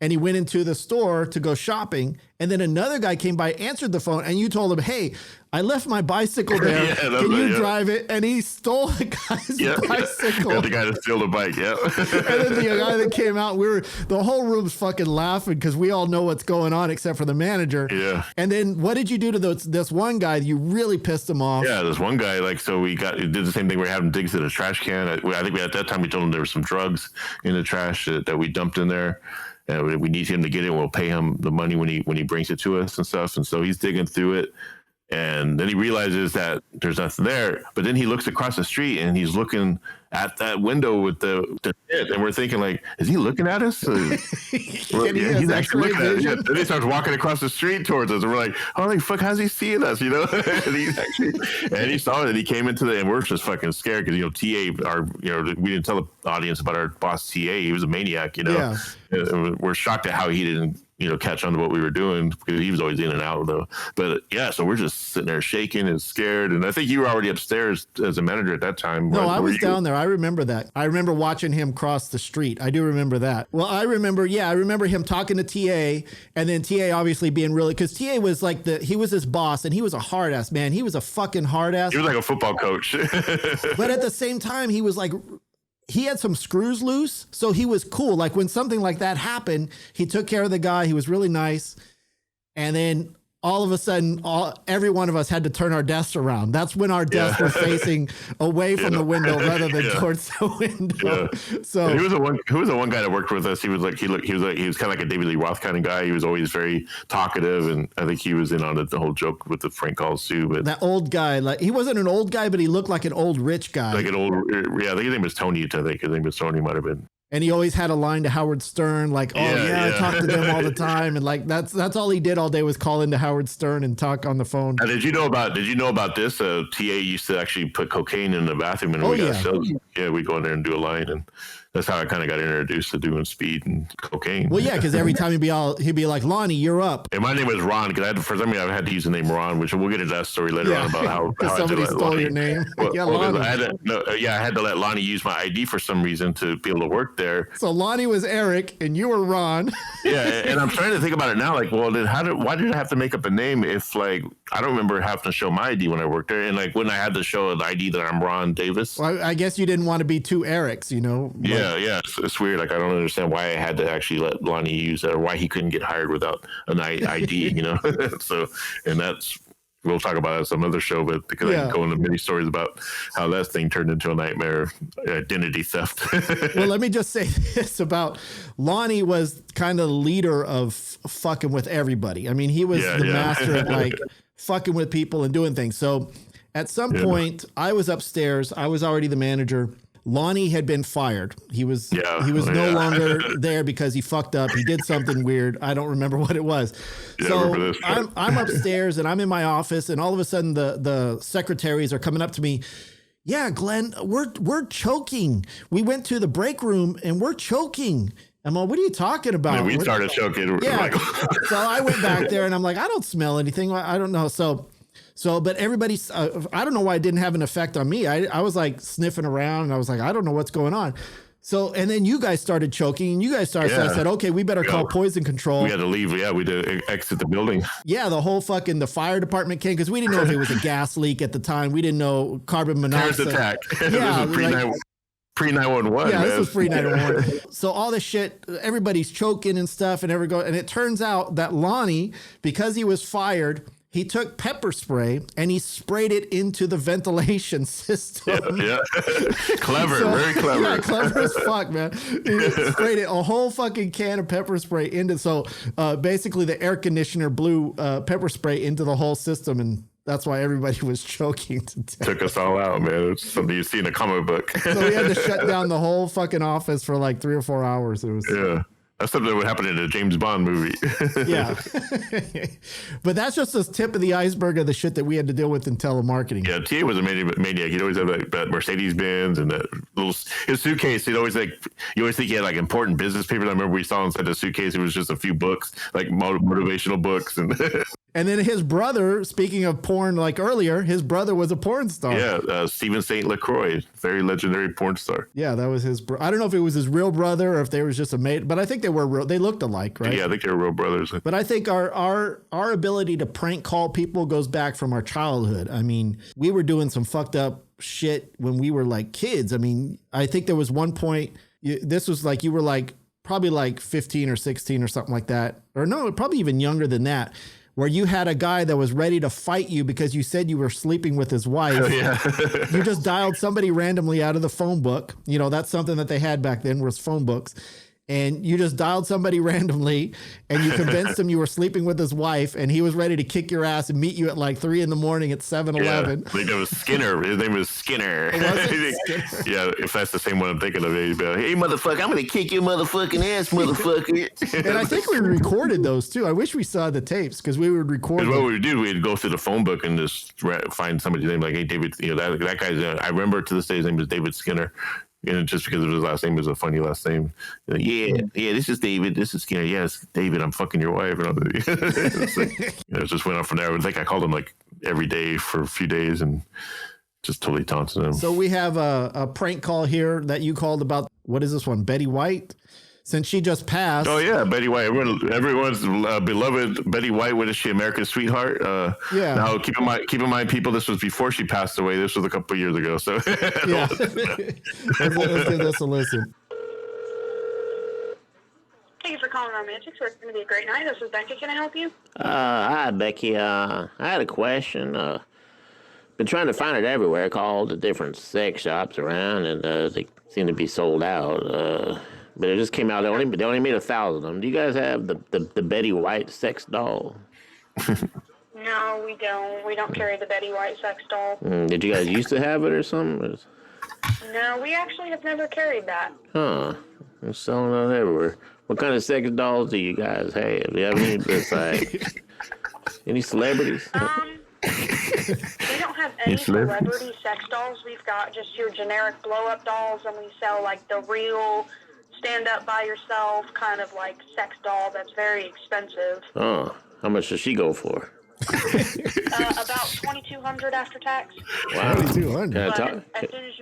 and he went into the store to go shopping. And then another guy came by, answered the phone, and you told him, hey, I left my bicycle there. Can you drive it? And he stole the guy's bicycle. Yeah, the guy that stole the bike, And then the guy that came out, the whole room's fucking laughing because we all know what's going on except for the manager. Yeah. And then what did you do to this one guy? You really pissed him off. Yeah, this one guy, we did the same thing. We were having digs to the trash can. I think at that time we told him there was some drugs in the trash that we dumped in there. And we need him to get it. We'll pay him the money when he brings it to us and stuff. And so he's digging through it. And then he realizes that there's nothing there. But then he looks across the street and he's looking at that window with the tent. And we're thinking, like, is he looking at us? He's actually looking at us. Yeah. Then he starts walking across the street towards us. And we're like, holy fuck, how's he seeing us? And he saw it and he came into and we're just fucking scared because, TA, we didn't tell the audience about our boss, TA. He was a maniac, Yeah. And we're shocked at how he didn't, catch on to what we were doing because he was always in and out though. But so we're just sitting there shaking and scared. And I think you were already upstairs as a manager at that time. No, I was down there. I remember that. I remember watching him cross the street. I do remember that. Well, I remember him talking to TA, and then TA obviously being really, because TA was like he was his boss and he was a hard ass, man. He was a fucking hard ass. He was like a football coach. But at the same time, he was like, he had some screws loose, so he was cool. Like when something like that happened, he took care of the guy. He was really nice. And then all of a sudden, every one of us had to turn our desks around. That's when our desks were facing away from the window rather than towards the window. Yeah. So who was the one guy that worked with us? He was kind of like a David Lee Roth kind of guy. He was always very talkative, and I think he was in on it, the whole joke with the prank calls too. But that old guy, like he wasn't an old guy, but he looked like an old rich guy. Like an old, I think his name was Tony. I think his name was Tony. Might have been. And he always had a line to Howard Stern, like, I talk to them all the time. And like, that's all he did all day was call into Howard Stern and talk on the phone. Did you know about this? TA used to actually put cocaine in the bathroom and we go in there and do a line. And that's how I kind of got introduced to doing speed and cocaine. Well, yeah, because every time he'd be like, Lonnie, you're up. And my name was Ron, because for some reason I had to use the name Ron, which we'll get into that story later on about how somebody stole your name. I had to let Lonnie use my ID for some reason to be able to work worked there. So Lonnie was Eric and you were Ron. Yeah, and I'm trying to think about it now. Like, well, then why did I have to make up a name if, like, I don't remember having to show my ID when I worked there, and like when I had to show an ID that I'm Ron Davis. Well, I guess you didn't want to be two Erics, you know. Yeah, it's weird. Like, I don't understand why I had to actually let Lonnie use that, or why he couldn't get hired without an ID. You know, so and that's. We'll talk about it at some other show, but because I can go into many stories about how that thing turned into a nightmare, identity theft. Well, let me just say this about Lonnie was kind of the leader of fucking with everybody. I mean, he was the master at like fucking with people and doing things. So at some point I was upstairs. I was already the manager. Lonnie had been fired. He was no longer there because he fucked up. He did something weird. I don't remember what it was. Yeah, so I'm upstairs and I'm in my office, and all of a sudden the secretaries are coming up to me. Yeah, Glenn, we're choking. We went to the break room and we're choking. I'm like, what are you talking about? Yeah, we started choking. Yeah. So I went back there and I'm like, I don't smell anything. I don't know. So, but everybody's, I don't know why it didn't have an effect on me. I was like sniffing around and I was like, I don't know what's going on. So, and then you guys started choking and you guys started, so I said, okay, we better call poison control. We had to leave. Yeah, we did exit the building. Yeah, the whole the fire department came because we didn't know if it was a gas leak at the time. We didn't know carbon monoxide. Terrorist attack. Yeah, this was pre-911. Yeah, this was pre-911. So all this shit, everybody's choking and stuff and and it turns out that Lonnie, because he was fired, he took pepper spray and he sprayed it into the ventilation system. Yeah. Clever, very clever. Yeah, clever as fuck, man. He sprayed it, a whole fucking can of pepper spray into, so basically the air conditioner blew pepper spray into the whole system, and that's why everybody was choking to death. Took us all out, man. It's something you see in a comic book. So we had to shut down the whole fucking office for like 3 or 4 hours. It was That's something that would happen in a James Bond movie. Yeah. But that's just the tip of the iceberg of the shit that we had to deal with in telemarketing. Yeah, TA was a maniac. He'd always have that Mercedes Benz and that little his suitcase. He'd always you always think he had like important business papers. I remember we saw inside the suitcase, it was just a few books, like motivational books. And then his brother, speaking of porn, like earlier, his brother was a porn star. Yeah, Stephen St. LaCroix, very legendary porn star. Yeah, that was his I don't know if it was his real brother or if they was just a mate, but I think they looked alike, right? Yeah, I think they were real brothers. But I think our ability to prank call people goes back from our childhood. I mean, we were doing some fucked up shit when we were like kids. I mean, I think there was one point, this was like, you were like probably like 15 or 16 or something like that. Or no, probably even younger than that, where you had a guy that was ready to fight you because you said you were sleeping with his wife. Oh, yeah. You just dialed somebody randomly out of the phone book. You know, that's something that they had back then, was phone books. And you just dialed somebody randomly and you convinced him you were sleeping with his wife, and he was ready to kick your ass and meet you at like 3 a.m. at 7-Eleven. Yeah, like it was Skinner. His name was Skinner. Skinner. Yeah, if that's the same one I'm thinking of, he'd be like, hey, motherfucker, I'm going to kick your motherfucking ass, motherfucker. And I think we recorded those too. I wish we saw the tapes because we would record them. What we would do, we'd go through the phone book and just find somebody's name, like, hey, David, you know, that guy's, I remember to this day, his name is David Skinner. And just because of his last name is a funny last name. Like, yeah, this is David. This is Skinner. Yes, David, I'm fucking your wife. And it just went on from there. I think I called him like every day for a few days and just totally taunted him. So we have a prank call here that you called about. What is this one? Betty White? Since she just passed. Oh, yeah, Betty White. Everyone's beloved Betty White. What is she, America's sweetheart? Yeah. Now, keep in mind, people, this was before she passed away. This was a couple of years ago. So yeah. Let's give this a listen. Thank you for calling Romantics. It's going to be a great night. This is Becky. Can I help you? Hi, Becky. I had a question. Been trying to find it everywhere. Called the different sex shops around, and they seem to be sold out. But it just came out. They only made 1,000 of them. Do you guys have the Betty White sex doll? No, we don't. We don't carry the Betty White sex doll. Did you guys used to have it or something? No, we actually have never carried that. Huh. They're selling out everywhere. What kind of sex dolls do you guys have? Do you have any besides any celebrities? We don't have any celebrity sex dolls. We've got just your generic blow-up dolls, and we sell like the real stand up by yourself kind of like sex doll that's very expensive. Oh, how much does she go for? About $2,200 after tax. Wow, $2,200. As soon as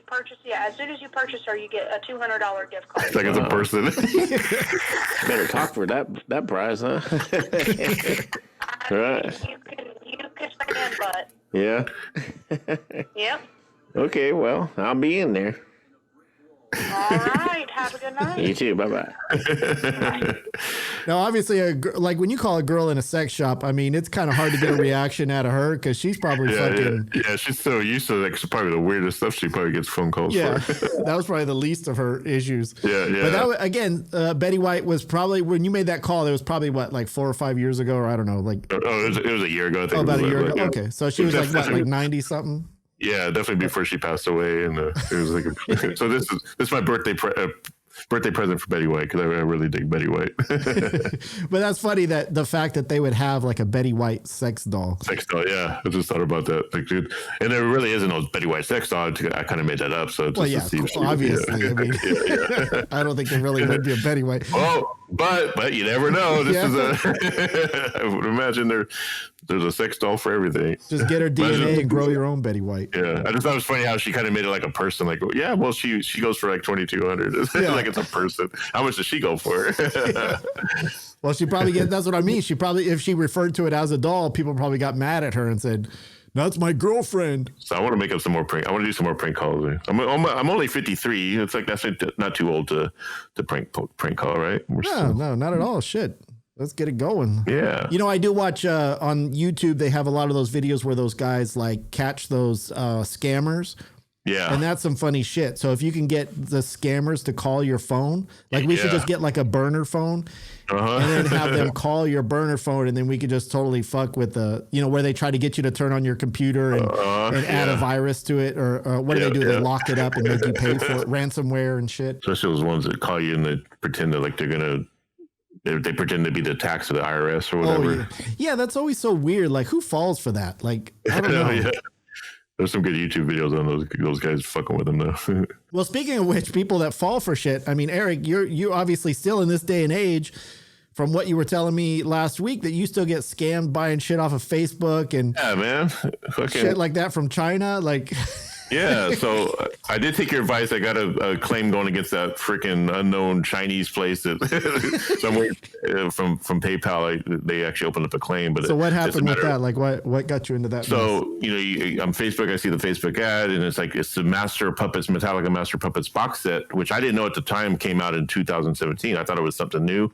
you purchase her, you get a $200 gift card. It's like it's a person. Better talk for that price, huh? Right. You can stand butt. Yeah. Yep. Okay, well, I'll be in there. All right. Have a good night. You too. Bye-bye. Now, obviously, like when you call a girl in a sex shop, I mean, it's kind of hard to get a reaction out of her because she's probably fucking. Yeah, she's so used to like probably the weirdest stuff she probably gets phone calls for. That was probably the least of her issues. Yeah. But that again, Betty White was probably, when you made that call, it was probably what, like 4 or 5 years ago, or I don't know, like. Oh, it was a year ago. I think about a year ago. Okay, so she was like what, like 90 something. Yeah, definitely before she passed away, and it was like so. This is my birthday present for Betty White because I really dig Betty White. But that's funny that the fact that they would have like a Betty White sex doll. Yeah. I just thought about that. Like, dude, and there really isn't no Betty White sex doll. I kind of made that up. So obviously. I mean, I don't think there really would be a Betty White. Oh, but you never know. This is I would imagine there's a sex doll for everything. Just get her DNA and grow your own Betty White. Yeah, I just thought it was funny how she kind of made it like a person. Like, yeah, well, she goes for like $2,200. Like it's a person. How much does she go for? Well, she probably that's what I mean. She probably, if she referred to it as a doll, people probably got mad at her and said, "That's my girlfriend." So I want to make up some more prank. I want to do some more prank calls. I'm only 53. It's like that's not too old to prank call, right? No, not at all. Shit. Let's get it going. Yeah. You know, I do watch on YouTube. They have a lot of those videos where those guys like catch those scammers. Yeah. And that's some funny shit. So if you can get the scammers to call your phone, like we should just get like a burner phone and then have them call your burner phone. And then we could just totally fuck with where they try to get you to turn on your computer and add a virus to it. Or what do they do? They lock it up and make you pay for it, ransomware and shit. Especially those ones that call you and they pretend that like they're going to. They pretend to be the tax of the IRS or whatever. Oh, yeah, that's always so weird. Like, who falls for that? Like, I don't know. Yeah. There's some good YouTube videos on those guys fucking with them, though. Well, speaking of which, people that fall for shit, I mean, Eric, you're obviously still in this day and age, from what you were telling me last week, that you still get scammed buying shit off of Facebook and man, shit like that from China. Like... Yeah, so I did take your advice. I got a claim going against that freaking unknown Chinese place that somewhere from PayPal. They actually opened up a claim. But so what happened with that? Like what got you into that? So on Facebook, I see the Facebook ad, and it's the Metallica Master Puppets box set, which I didn't know at the time came out in 2017. I thought it was something new.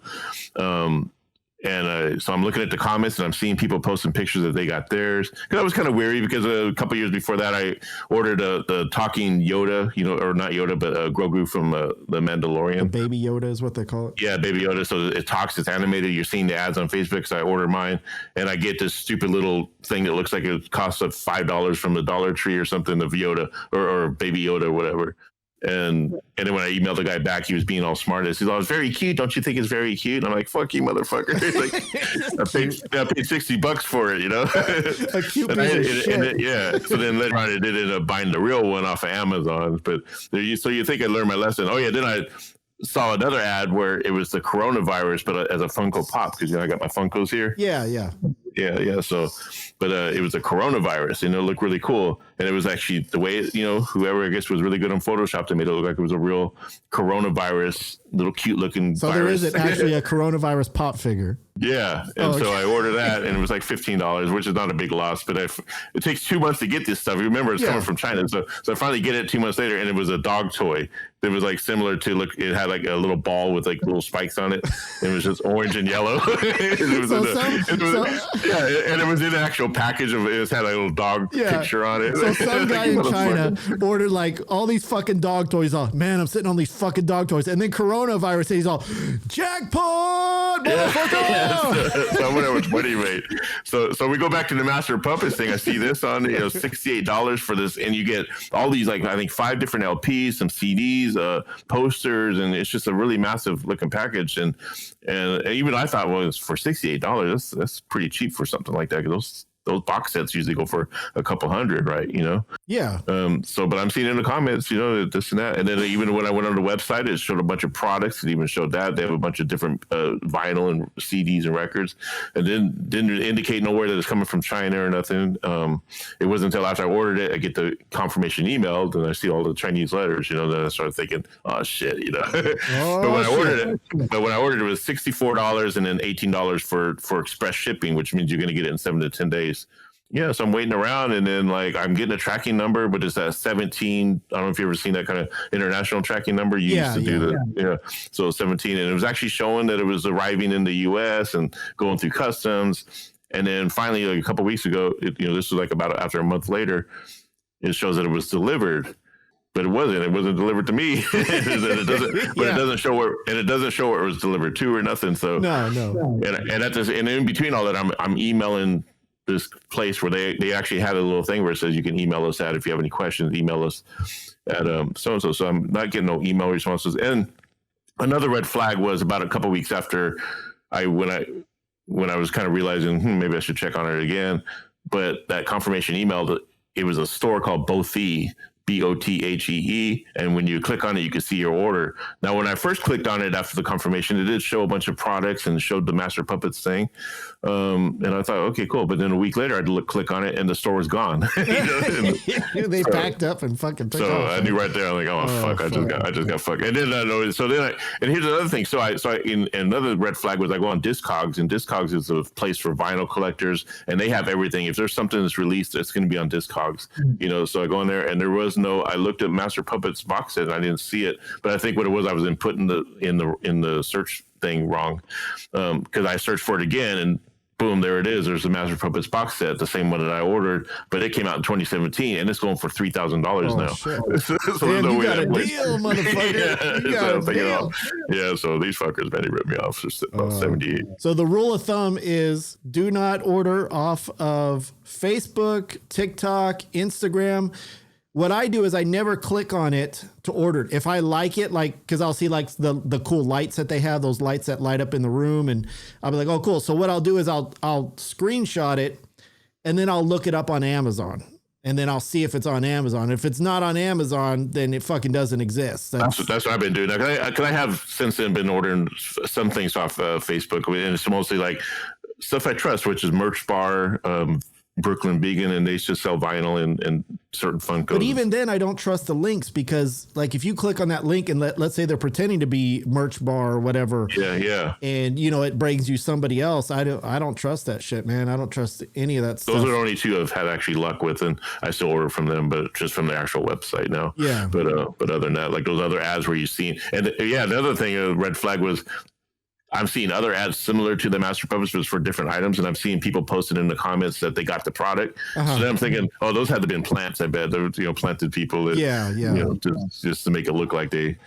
And so I'm looking at the comments and I'm seeing people posting pictures that they got theirs. Because I was kind of weary because a couple years before that, I ordered the talking Yoda, or not Yoda, but Grogu from The Mandalorian. The Baby Yoda is what they call it. Yeah, Baby Yoda. So it talks, it's animated. You're seeing the ads on Facebook. So I ordered mine and I get this stupid little thing that looks like it costs $5 from the Dollar Tree or something of Yoda or Baby Yoda or whatever. And then when I emailed the guy back, he was being all smart. He's like, "It's very cute. Don't you think it's very cute?" And I'm like, "Fuck you, motherfucker!" I paid $60 for it, A cute piece of shit. Yeah. So then later on, I did end up buying the real one off of Amazon. But so you think I learned my lesson? Oh yeah. Then I saw another ad where it was the coronavirus, but as a Funko Pop, because I got my Funkos here. Yeah. So, but it was a coronavirus, and it looked really cool. And it was actually the way, whoever I guess was really good on Photoshop, they made it look like it was a real coronavirus, little cute looking. So virus. There isn't actually a coronavirus pop figure. Yeah, and so I ordered that, and it was like $15, which is not a big loss. But it takes 2 months to get this stuff. You remember, it's coming from China, so I finally get it 2 months later, and it was a dog toy. It was like similar to it had like a little ball with like little spikes on it. It was just orange and yellow. And it was in the actual package of it. Had a little dog picture on it. So some guy in China ordered like all these fucking dog toys. Oh man, I'm sitting on these fucking dog toys, and then coronavirus. He's all jackpot, motherfucker. So I wonder which money made. So we go back to the Master Puppets thing. I see this on $68 for this, and you get all these I think 5 different LPs, some CDs, posters, and it's just a really massive looking package. And even I thought, well, it's for $68. That's pretty cheap for something like that. Those those box sets usually go for a couple hundred, right? Yeah. But I'm seeing in the comments, this and that. And then even when I went on the website, it showed a bunch of products. It even showed that they have a bunch of different vinyl and CDs and records, and then didn't indicate nowhere that it's coming from China or nothing. It wasn't until after I ordered it, I get the confirmation email, and I see all the Chinese letters, then I started thinking, oh shit, But when I ordered it was $64 and then $18 for express shipping, which means you're going to get it in 7 to 10 days. Yeah, so I'm waiting around, and then I'm getting a tracking number, but it's that 17. I don't know if you've ever seen that kind of international tracking number. You used to do that. Yeah. So 17, and it was actually showing that it was arriving in the U.S. and going through customs. And then finally, a couple of weeks ago, this was about after a month later, it shows that it was delivered. But it wasn't. It wasn't delivered to me. It doesn't. But it doesn't show where, and it doesn't show where it was delivered to or nothing. So no. And in between all that, I'm emailing this place where they actually had a little thing where it says you can email us at, if you have any questions, email us at so and so. So I'm not getting no email responses. And another red flag was about a couple of weeks after when I was kind of realizing maybe I should check on it again. But that confirmation email, it was a store called Bothee. Bothee, and when you click on it, you can see your order. Now, when I first clicked on it after the confirmation, it did show a bunch of products and showed the Master Puppets thing, and I thought, okay, cool. But then a week later, I'd click on it, and the store was gone. They packed up and fucking took off. So I knew right there, I'm like, oh fuck, I just got fucked. And then I noticed. So then, and here's another thing. So another red flag was I go on Discogs, and Discogs is a place for vinyl collectors, and they have everything. If there's something that's released, it's going to be on Discogs. So I go in there, and there was no. I looked at Master Puppets box set and I didn't see it, but I think what it was, I was inputting in the search thing wrong, because I searched for it again and boom, there it is. There's the Master Puppets box set, the same one that I ordered, but it came out in 2017 and it's going for $3,000 now. So damn, you got a deal, motherfucker. You got a deal. Yeah, so these fuckers, man, they ripped me off for about 78. So the rule of thumb is do not order off of Facebook, TikTok, Instagram. What I do is I never click on it to order it. If I like it, because I'll see the cool lights that they have, those lights that light up in the room, and I'll be like, oh, cool. So what I'll do is I'll screenshot it, and then I'll look it up on Amazon, and then I'll see if it's on Amazon. If it's not on Amazon, then it fucking doesn't exist. That's what I've been doing. Because I have since then been ordering some things off Facebook, and it's mostly like stuff I trust, which is Merch Bar, Brooklyn Vegan, and they just sell vinyl and certain fun codes. But even then, I don't trust the links because, if you click on that link and let's say they're pretending to be Merch Bar or whatever, and it brings you somebody else, I don't trust that shit, man. I don't trust any of that stuff. Those are the only two I've had actually luck with, and I still order from them, but just from the actual website now. Yeah. But other than that, like those other ads where you seen, and the other thing, a red flag was, I'm seeing other ads similar to the Master Puppets for different items, and I'm seeing people posted in the comments that they got the product. So then I'm thinking, oh, those had to have been plants. I bet they were, planted people. That, just to make it look like they.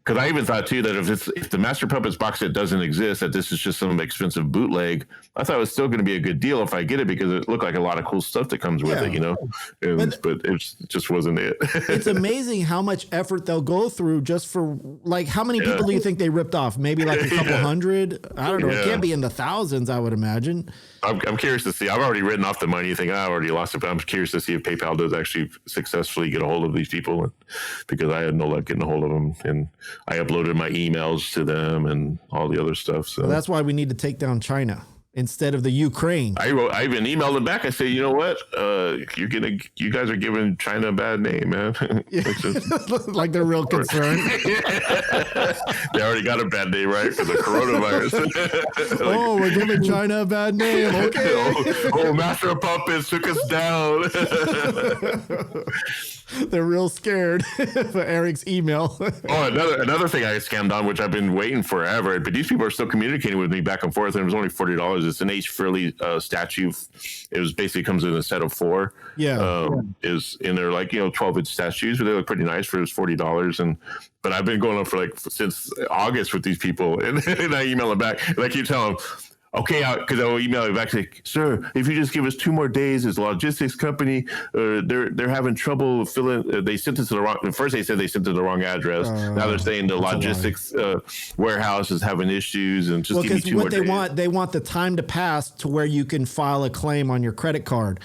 Because I even thought too that if the Master Puppets box set doesn't exist, that this is just some expensive bootleg. I thought it was still going to be a good deal if I get it because it looked like a lot of cool stuff that comes with it, but it just wasn't it. It's amazing how much effort they'll go through just for how many people do you think they ripped off? Maybe like a couple hundred? I don't know. It can't be in the thousands, I would imagine. I'm curious to see. I've already written off the money. You think I already lost it, but I'm curious to see if PayPal does actually successfully get a hold of these people, because I had no luck getting a hold of them, and I uploaded my emails to them and all the other stuff. So that's why we need to take down China instead of the Ukraine. I even emailed them back. I said, you know what? You guys are giving China a bad name, man. Like they're real concerned. They already got a bad name, right? For the coronavirus. We're giving China a bad name. Okay. Master of Puppets took us down. They're real scared for Eric's email. Another thing I scammed on, which I've been waiting forever, but these people are still communicating with me back and forth, and it was only $40. It's an H. Frehley statue. It was basically comes in a set of 4. Is in there 12-inch statues, but they look pretty nice for $40. But I've been going on for since August with these people, and I email them back, and I keep telling them, okay, because I will email you back, say, sir, if you just give us 2 more days, as a logistics company, they're having trouble filling. They sent us to the wrong. First, they said they sent to the wrong address. Now they're saying the logistics warehouse is having issues, and just give me 2 more days. They want the time to pass to where you can file a claim on your credit card.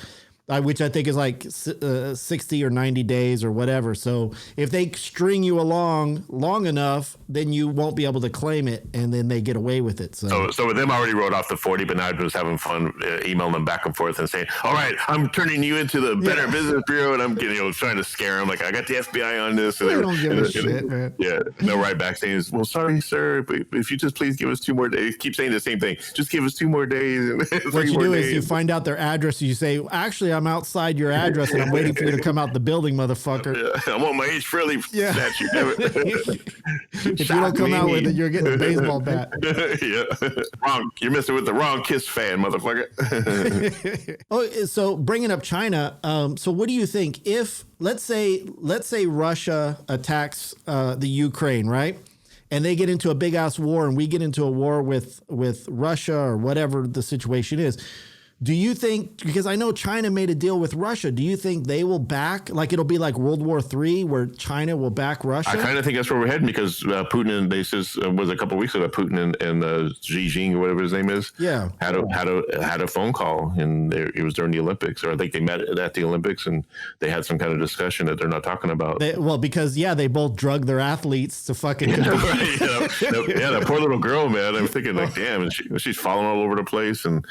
Which I think is like 60 or 90 days or whatever. So if they string you along long enough, then you won't be able to claim it, and then they get away with it. So with them, I already wrote off the 40, but now I'm just having fun emailing them back and forth and saying, all right, I'm turning you into the Better Business Bureau, and I'm trying to scare them. Like, I got the FBI on this. They don't give a shit, man. Yeah, no, right back saying, well, sorry, sir, but if you just please give us 2 more days. Keep saying the same thing. Just give us 2 more days. What you do is you find out their address, and you say, actually, I'm outside your address and I'm waiting for you to come out the building, motherfucker. Yeah, I'm on my age Frehley statue. If you don't come out with it, you're getting a baseball bat. Wrong. You're messing with the wrong Kiss fan, motherfucker. So bringing up China, so what do you think if let's say Russia attacks the Ukraine, right? And they get into a big ass war, and we get into a war with Russia or whatever the situation is. Do you think, because I know China made a deal with Russia, do you think they will back, like it'll be like World War III where China will back Russia? I kind of think that's where we're heading, because Putin and was a couple of weeks ago, Putin and Xi Jinping or whatever his name is, had a phone call, and it was during the Olympics, or I think they met at the Olympics and they had some kind of discussion that they're not talking about. Because they both drug their athletes to fucking that poor little girl, man. I'm thinking like, damn, and she's falling all over the place, and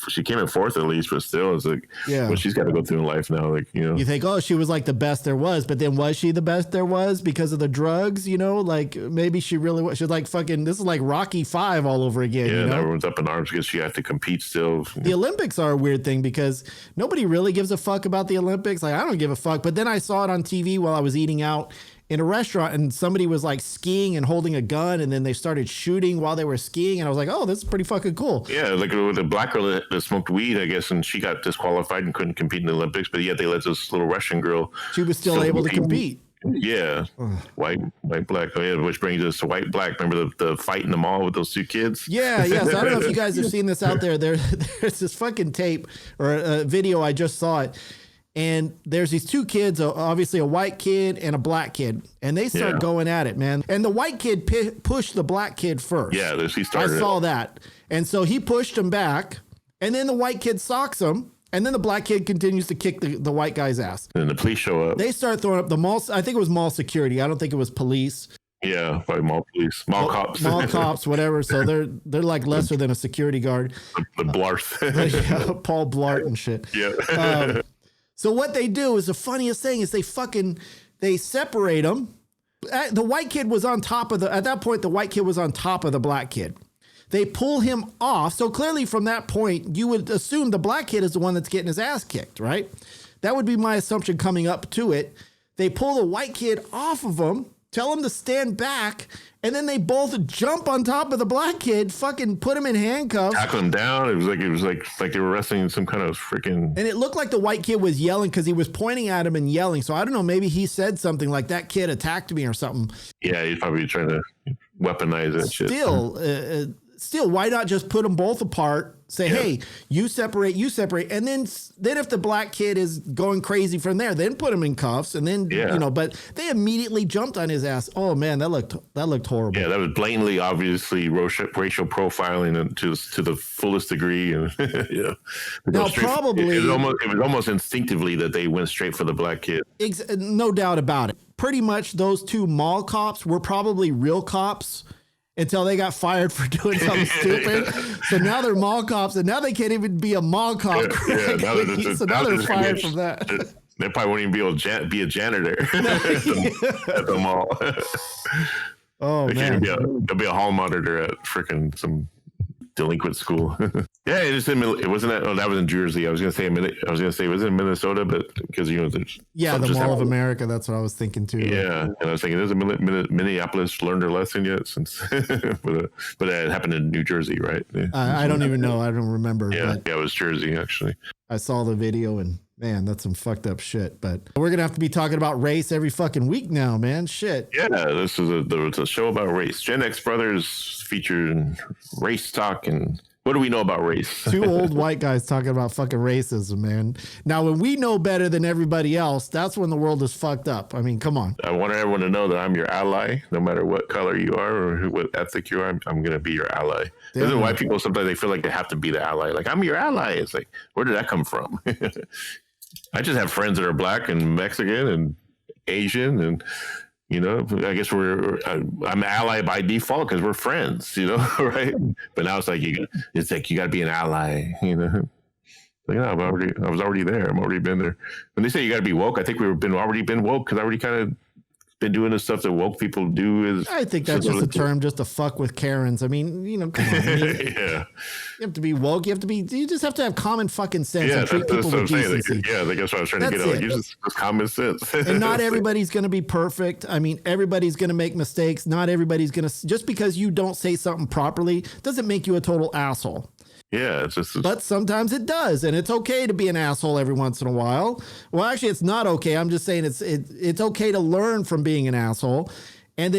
she came in 4th at least, but still, it's like, what she's got to go through in life now. Like, you think, she was like the best there was, but then was she the best there was because of the drugs? Like maybe she really was. She's like fucking. This is like Rocky V all over again. Yeah, and everyone's up in arms because she has to compete still. The Olympics are a weird thing because nobody really gives a fuck about the Olympics. Like, I don't give a fuck. But then I saw it on TV while I was eating out in a restaurant, and somebody was like skiing and holding a gun, and then they started shooting while they were skiing, and I was like, oh, this is pretty fucking cool. Yeah, like with the black girl that smoked weed, I guess, and she got disqualified and couldn't compete in the Olympics, but yet they let this little Russian girl. She was still able to compete. Yeah, white, black. Oh yeah, which brings us to white, black. Remember the fight in the mall with those 2 kids? Yeah. So I don't know if you guys have seen this out there. There's this fucking tape or a video. I just saw it. And there's these 2 kids, obviously a white kid and a black kid, and they start going at it, man. And the white kid pushed the black kid first. Yeah, he started. I saw that. And so he pushed him back, and then the white kid socks him, and then the black kid continues to kick the white guy's ass. And the police show up. They start throwing up the mall. I think it was mall security. I don't think it was police. Yeah, probably mall police, mall cops. Mall cops, whatever. So they're like lesser than a security guard. The Blart. Paul Blart and shit. Yeah. So what they do is the funniest thing is they separate them. The white kid was on top of at that point, the white kid was on top of the black kid. They pull him off. So clearly from that point, you would assume the black kid is the one that's getting his ass kicked, right? That would be my assumption coming up to it. They pull the white kid off of him, tell him to stand back, and then they both jump on top of the black kid, fucking put him in handcuffs. Tackle him down. It was like they were wrestling some kind of freaking. And it looked like the white kid was yelling because he was pointing at him and yelling. So I don't know, maybe he said something like, that kid attacked me or something. Yeah, he's probably trying to weaponize that shit. Still, why not just put them both apart? Say, hey, you separate, and then if the black kid is going crazy from there, then put him in cuffs, and then But they immediately jumped on his ass. Oh man, that looked horrible. Yeah, that was blatantly, obviously racial profiling to the fullest degree, and Now probably it was almost instinctively that they went straight for the black kid. No doubt about it. Pretty much, those 2 mall cops were probably real cops until they got fired for doing something stupid. So now they're mall cops, and now they can't even be a mall cop. So now they're fired from that. They probably won't even be able to be a janitor at the mall. Oh, man. They'll be a hall monitor at freaking some delinquent school. Yeah, it wasn't that. Oh, that was in Jersey. I was gonna say it was in Minnesota, but because there's the Mall of America. That's what I was thinking too. Yeah, and I was thinking, does Minneapolis learned their lesson yet? Since, but it happened in New Jersey, right? I don't even know. I don't remember. Yeah, it was Jersey actually. I saw the video and. Man, that's some fucked up shit. But we're going to have to be talking about race every fucking week now, man. Shit. Yeah, this is a show about race. Gen X Brothers featured race talk. And, What do we know about race? Two old white guys talking about fucking racism, man. Now, when we know better than everybody else, that's when the world is fucked up. I mean, come on. I want everyone to know that I'm your ally, no matter what color you are or what ethnic you are. I'm going to be your ally. There's white people, sometimes they feel like they have to be the ally. Like, I'm your ally. It's like, where did that come from? I just have friends that are black and Mexican and Asian, and I guess I'm an ally by default because we're friends, right? But now it's like you got to be an ally, Like, no, I was already there. I'm already been there. When they say you got to be woke, I think we've already been woke because I already kind of been doing the stuff that woke people do. I think that's just a term just to fuck with Karens. I mean, come on. Yeah. You have to be woke. You just have to have common fucking sense and treat people with decency. Yeah, that's what I was trying to get at. Like, just common sense. And not everybody's going to be perfect. I mean, everybody's going to make mistakes. Not everybody's going to, just because you don't say something properly doesn't make you a total asshole. Yeah, but sometimes it does, and it's okay to be an asshole every once in a while. Well, actually, it's not okay. I'm just saying it's okay to learn from being an asshole. And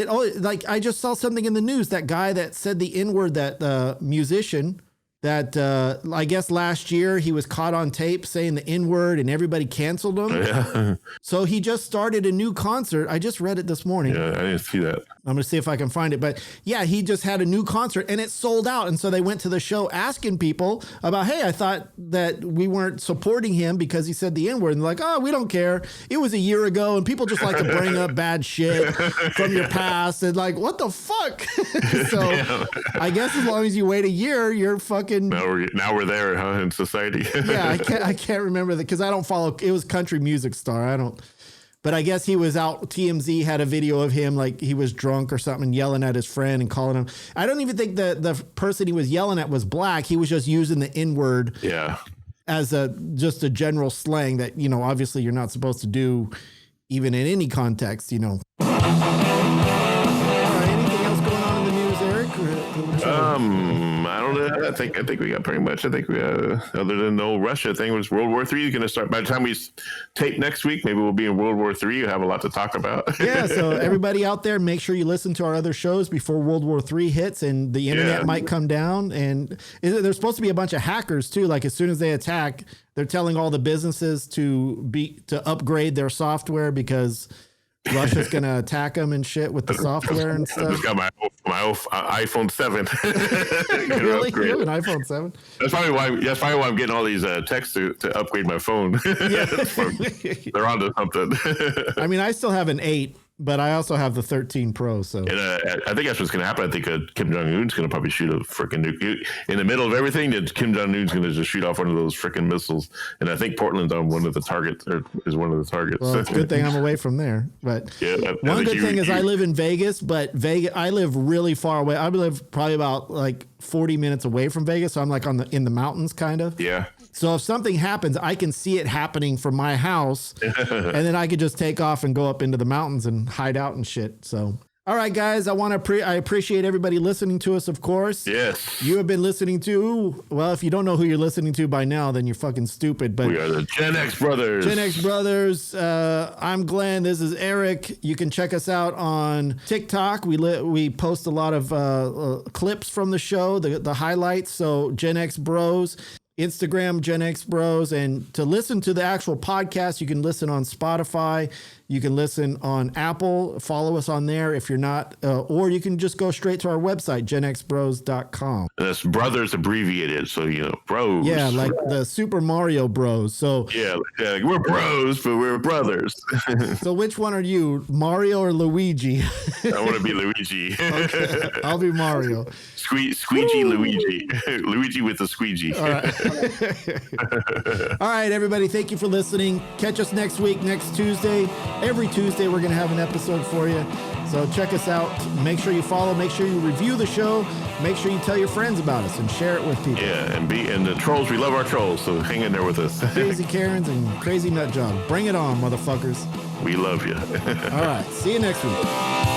I just saw something in the news, that guy that said the N-word, that musician that I guess last year he was caught on tape saying the N-word and everybody canceled him. Yeah. So he just started a new concert. I just read it this morning. Yeah, I didn't see that. I'm going to see if I can find it. But yeah, he just had a new concert and it sold out. And so they went to the show asking people about, hey, I thought that we weren't supporting him because he said the N-word. And they're like, oh, we don't care. It was a year ago. And people just like to bring up bad shit from your past. And like, what the fuck? So yeah. I guess as long as you wait a year, you're fucking. Now we're there, huh, in society. Yeah, I can't remember that because I don't follow. It was Country Music Star. But I guess he was out. TMZ had a video of him like he was drunk or something, yelling at his friend and calling him. I don't even think the person he was yelling at was black. He was just using the N-word. Yeah. As just a general slang that obviously you're not supposed to do, even in any context. Anything else going on in the news, Eric? I don't know. I think we got pretty much. I think we other than the old Russia thing, was World War III is going to start. By the time we tape next week, maybe we'll be in World War III. We'll have a lot to talk about. Yeah. So everybody out there, make sure you listen to our other shows before World War III hits, and the internet might come down. And there's supposed to be a bunch of hackers too. Like as soon as they attack, they're telling all the businesses to upgrade their software because Russia's going to attack them and shit with the software and stuff. I just got my iPhone 7. Really? You have an iPhone 7? That's probably why I'm getting all these texts to upgrade my phone. Yeah. They're onto something. I mean, I still have an 8. But I also have the 13 Pro, so. And I think that's what's going to happen. I think Kim Jong-un's going to probably shoot a freaking nuke. In the middle of everything, Kim Jong-un's going to just shoot off one of those freaking missiles. And I think Portland's on one of the targets, or is one of the targets. Well, it's a good thing I'm away from there. But one good thing is I live in Vegas, but I live really far away. I live probably about like 40 minutes away from Vegas. So I'm like in the mountains, kind of. Yeah. So if something happens, I can see it happening from my house, and then I could just take off and go up into the mountains and hide out and shit. So, all right, guys, I appreciate everybody listening to us, of course. Yes. You have been listening to, well, if you don't know who you're listening to by now, then you're fucking stupid. But we are the Gen X Brothers. Gen X Brothers. I'm Glenn. This is Eric. You can check us out on TikTok. We post a lot of clips from the show, the highlights. So Gen X Bros. Instagram, Gen X Bros. And to listen to the actual podcast, you can listen on Spotify. You can listen on Apple. Follow us on there if you're not, or you can just go straight to our website, genxbros.com. That's brothers abbreviated. So, bros. Yeah, like the Super Mario Bros. So yeah, we're bros, but we're brothers. So which one are you, Mario or Luigi? I want to be Luigi. Okay, I'll be Mario. Squeegee Luigi. Luigi with the squeegee. All right. All right, everybody. Thank you for listening. Catch us next week, next Tuesday. Every Tuesday, we're going to have an episode for you. So check us out. Make sure you follow. Make sure you review the show. Make sure you tell your friends about us and share it with people. Yeah, and the trolls, we love our trolls. So hang in there with us. Crazy Karens and crazy nut job. Bring it on, motherfuckers. We love you. All right. See you next week.